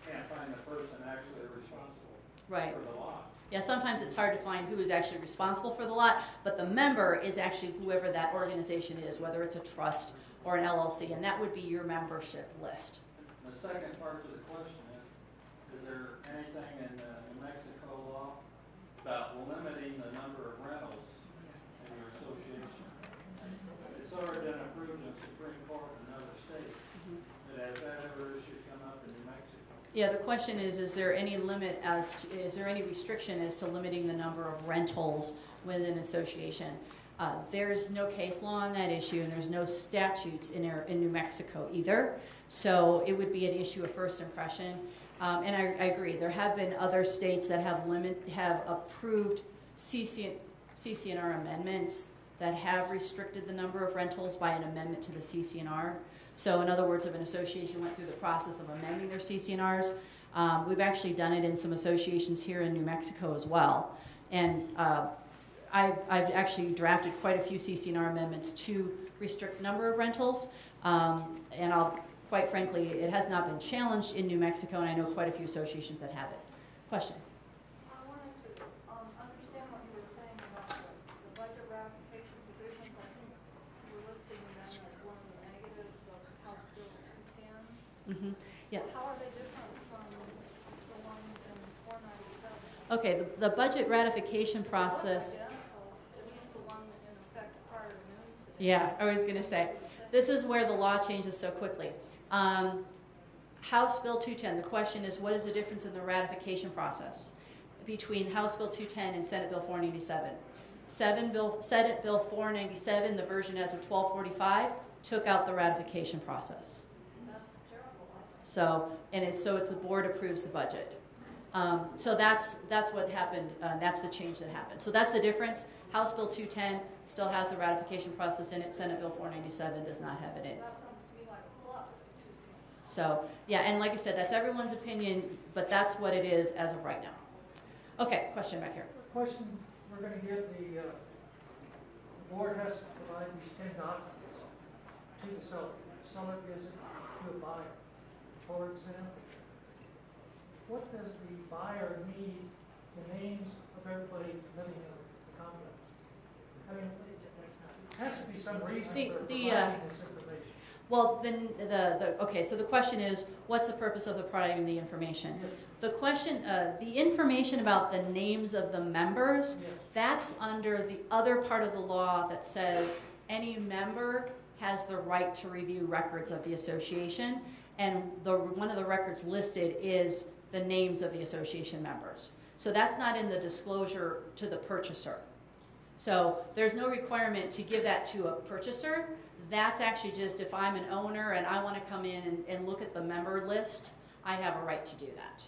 can't find the person actually responsible for the lot. Yeah, sometimes it's hard to find who is actually responsible for the lot, but the member is actually whoever that organization is, whether it's a trust or an LLC, and that would be your membership list. The second part to the question is there anything in New Mexico law about limiting the number of rentals in your association? It's already been approved in Supreme Court in another state, but has that ever issue come up in New Mexico? Yeah, the question is there any limit is there any restriction as to limiting the number of rentals within an association? There's no case law on that issue, and there's no statutes in New Mexico either. So it would be an issue of first impression. And I agree. There have been other states that have approved CC&R amendments that have restricted the number of rentals by an amendment to the CC&R. So in other words, if an association went through the process of amending their CC&Rs, we've actually done it in some associations here in New Mexico as well. And I've actually drafted quite a few CC&R amendments to restrict number of rentals. And quite frankly, it has not been challenged in New Mexico, and I know quite a few associations that have it. Question? I wanted to understand what you were saying about the budget ratification provisions. I think you were listing them as one of the negatives of House Bill 210. Yeah. How are they different from the ones in 497? Okay, the budget ratification process. At least the one in effect prior to noon today. Yeah, I was going to say, this is where the law changes so quickly. House Bill 210, the question is, what is the difference in the ratification process between House Bill 210 and Senate Bill 497? Senate Bill 497, the version as of 1245, took out the ratification process. That's terrible. So it's the board approves the budget. So that's what happened. That's the change that happened. So that's the difference. House Bill 210 still has the ratification process in it. Senate Bill 497 does not have it in. That sounds to me like a plus. So, yeah, and like I said, that's everyone's opinion, but that's what it is as of right now. Okay, question back here. Question, we're going to give the board has to provide these 10 documents to the seller. The seller gives it to a buyer. For example, what does the buyer need the names of everybody living in the complex? I mean, there has to be some reason for providing this information. Well, then okay, so the question is, what's the purpose of the providing the information? Yes. The question, the information about the names of the members, Yes. that's under the other part of the law that says any member has the right to review records of the association, and one of the records listed is the names of the association members. So that's not in the disclosure to the purchaser. So there's no requirement to give that to a purchaser. That's actually just if I'm an owner and I want to come in and look at the member list, I have a right to do that.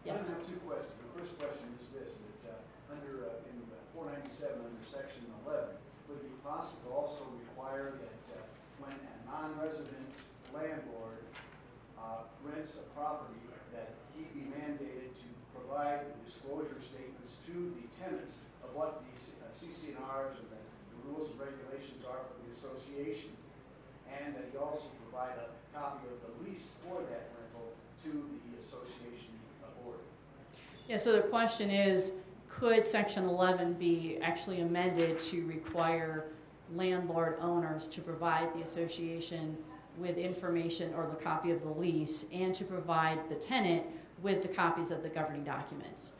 Yes? I have two questions. The first question is this, that in 497 under section 11, would it be possible to also require that when a non-resident landlord rents a property, that he be mandated to provide disclosure statements to the tenants of what the CC&Rs and the rules and regulations are for the association, and that he also provide a copy of the lease for that rental to the association board? Yeah, so the question is, could section 11 be actually amended to require landlord owners to provide the association with information or the copy of the lease, and to provide the tenant with the copies of the governing documents?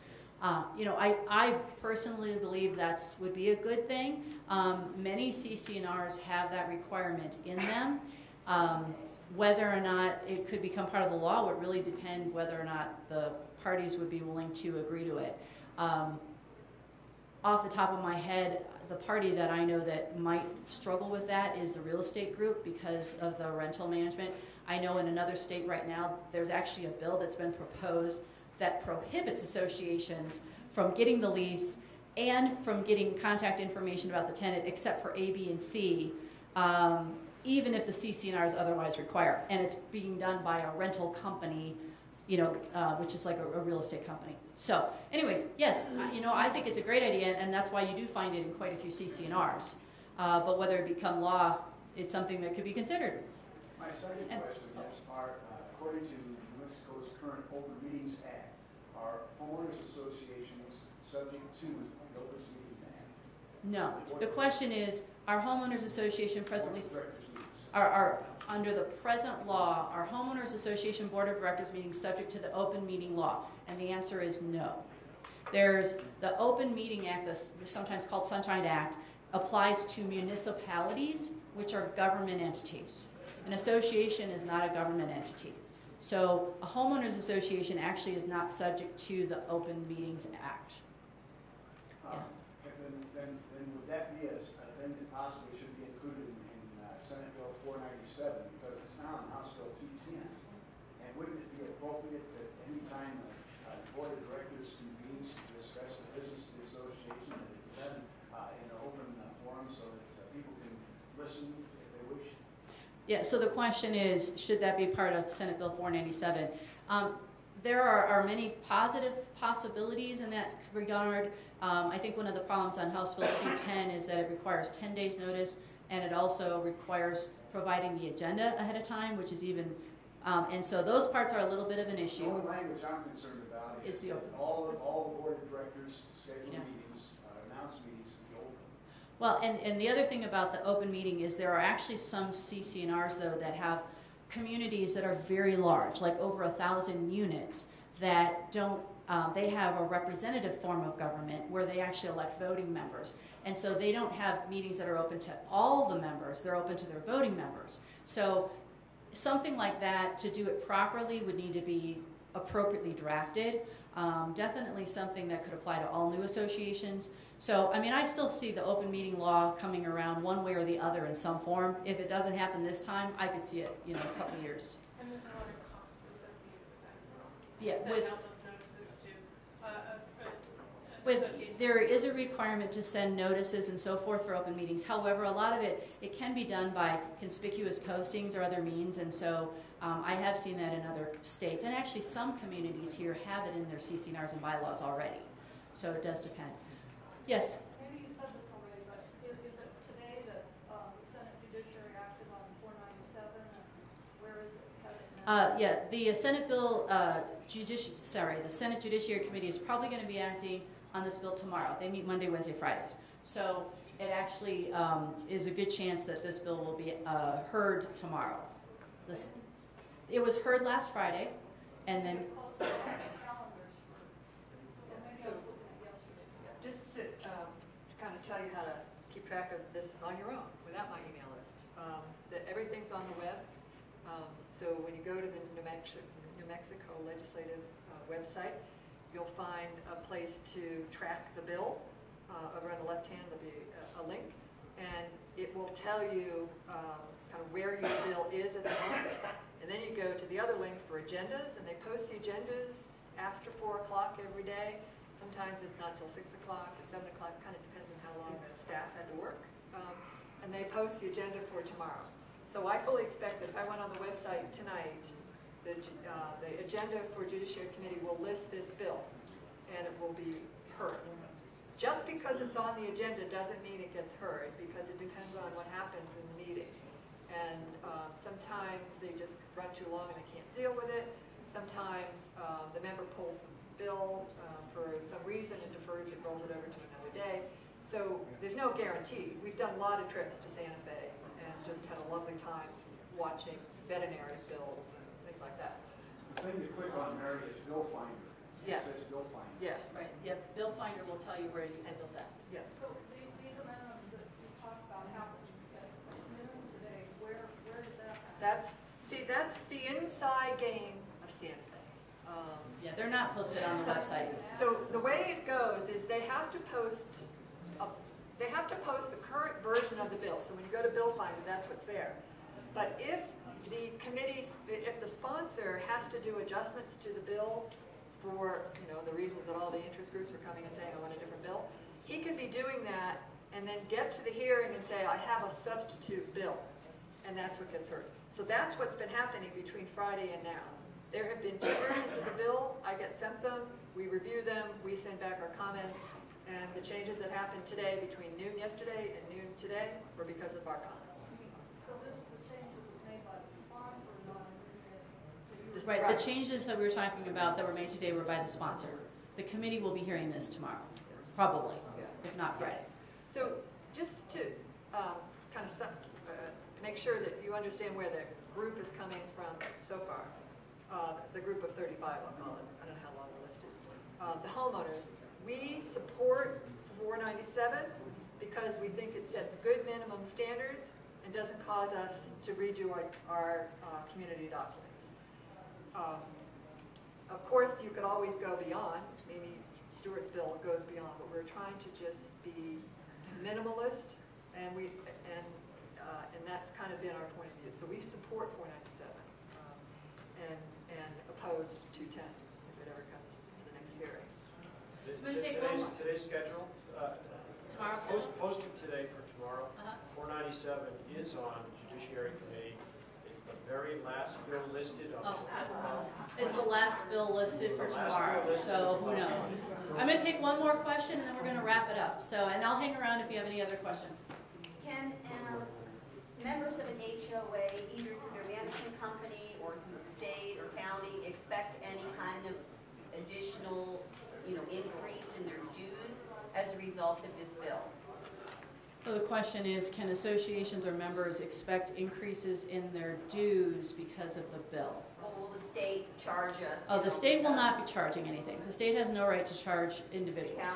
I personally believe that would be a good thing. Many CC&Rs have that requirement in them. Whether or not it could become part of the law would really depend whether or not the parties would be willing to agree to it. Off the top of my head, the party that I know that might struggle with that is the real estate group because of the rental management. I know in another state right now, there's actually a bill that's been proposed that prohibits associations from getting the lease and from getting contact information about the tenant except for A, B, and C, even if the CC&R is otherwise required. And it's being done by a rental company, which is like a real estate company. So anyways, yes, I think it's a great idea, and that's why you do find it in quite a few CC&Rs. But whether it become law, it's something that could be considered. My second question is, according to New Mexico's current Open Meetings Act, are homeowners associations subject to the Open Meetings Act? No. The question is, are homeowners association presently are under the present law, are homeowners association board of directors meetings subject to the open meeting law? And the answer is no. There's the Open Meeting Act, the sometimes called Sunshine Act, applies to municipalities, which are government entities. An association is not a government entity. So a homeowners association actually is not subject to the Open Meetings Act. Yeah. Then would that be then it possibly should be included in Senate Bill 497, because it's now in House Bill 210. And wouldn't it be appropriate that any time the board of directors convenes to discuss the business of the association, that it be done in an open forum so that people can listen if they wish? Yeah, so the question is, should that be part of Senate Bill 497? There are many positive possibilities in that regard. I think one of the problems on House Bill 210 is that it requires 10 days notice, and it also requires providing the agenda ahead of time, which is even, and so those parts are a little bit of an issue. The only language I'm concerned about is that all the board of directors scheduled meetings, announced meetings be open. Well, and the other thing about the open meeting is there are actually some CC&Rs, though, that have communities that are very large, like over 1,000 units, that don't, they have a representative form of government where they actually elect voting members. And so they don't have meetings that are open to all the members, they're open to their voting members. So something like that, to do it properly, would need to be appropriately drafted. Definitely something that could apply to all new associations. So, I mean, I still see the open meeting law coming around one way or the other in some form. If it doesn't happen this time, I could see it, a couple of years. And there's a lot of cost associated with that as well. Yeah, Send with out those notices to an There is a requirement to send notices and so forth for open meetings. However, a lot of it can be done by conspicuous postings or other means, and so I have seen that in other states. And actually some communities here have it in their CCNRs and bylaws already. So it does depend. Yes? Maybe you said this already, but is it today that the Senate Judiciary acted on 497, and where is it headed now? Yeah, the Senate bill, the Senate Judiciary Committee is probably going to be acting on this bill tomorrow. They meet Monday, Wednesday, Fridays. So it actually is a good chance that this bill will be heard tomorrow. It was heard last Friday, and then... Just to kind of tell you how to keep track of this on your own without my email list. Everything's on the web. So when you go to the New Mexico legislative website, you'll find a place to track the bill. Over on the left hand, there'll be a link, and it will tell you kind of where your bill is at the moment. And then you go to the other link for agendas, and they post the agendas after 4 o'clock every day. Sometimes it's not till 6 o'clock or 7 o'clock, kind of depends on how long the staff had to work. And they post the agenda for tomorrow. So I fully expect that if I went on the website tonight, the agenda for Judiciary Committee will list this bill, and it will be heard. Just because it's on the agenda doesn't mean it gets heard, because it depends on what happens in the meeting. And sometimes they just run too long and they can't deal with it. Sometimes the member pulls the bill for some reason and defers it, rolls it over to another day. So there's no guarantee. We've done a lot of trips to Santa Fe and just had a lovely time watching veterinary bills and things like that. The thing to click on, Mary, is Bill Finder. Yes. It says Bill Finder. Yes. Right. Yeah, Bill Finder will tell you where you get those at. Yes. So these amendments that you talked about happened at noon today, where did that happen? That's the inside game of Santa Fe. Yeah, they're not posted on the website. So the way it goes is they have to post the current version of the bill. So when you go to Bill Finder, that's what's there. But if the sponsor has to do adjustments to the bill for the reasons that all the interest groups are coming and saying I want a different bill, he could be doing that and then get to the hearing and say I have a substitute bill, and that's what gets heard. So that's what's been happening between Friday and now. There have been 2 versions of the bill. I get sent them, we review them, we send back our comments, and the changes that happened today between noon yesterday and noon today were because of our comments. So this is a change that was made by the sponsor, not an Right, the changes that we were talking about that were made today were by the sponsor. The committee will be hearing this tomorrow, probably, if not Friday. Yes. So just to kind of make sure that you understand where the group is coming from so far, the group of 35, I'll call it. I don't know how long the list is. The homeowners, we support 497 because we think it sets good minimum standards and doesn't cause us to redo our community documents. Of course, you could always go beyond. Maybe Stewart's bill goes beyond, but we're trying to just be minimalist, and that's kind of been our point of view. So we support 497 and oppose 210 if it ever comes to the next hearing. Today's schedule, Tomorrow's posted today for tomorrow. 497 is on Judiciary Committee. It's the very last bill listed on. It's the last bill listed for tomorrow, so who knows? I'm going to take one more question and then we're going to wrap it up. And I'll hang around if you have any other questions. Can members of an HOA, either through their management company or through the state or county, expect any kind of additional, increase in their dues as a result of this bill? So the question is, can associations or members expect increases in their dues because of the bill? Well, will the state charge us? Oh, the state will not be charging anything. The state has no right to charge individuals.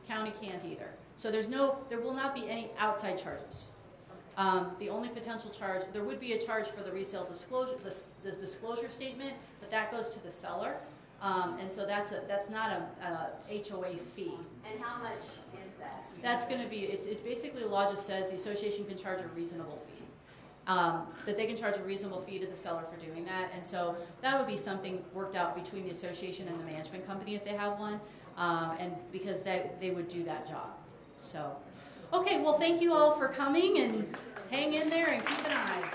County Can't either. So there will not be any outside charges. The only potential charge, there would be a charge for the resale disclosure, the disclosure statement, but that goes to the seller. And so that's not a HOA fee. And how much is that? That's going to be, it's basically the law just says the association can charge a reasonable fee. That they can charge a reasonable fee to the seller for doing that. And so that would be something worked out between the association and the management company if they have one. and because they would do that job. So, okay, well, thank you all for coming, and hang in there and keep an eye.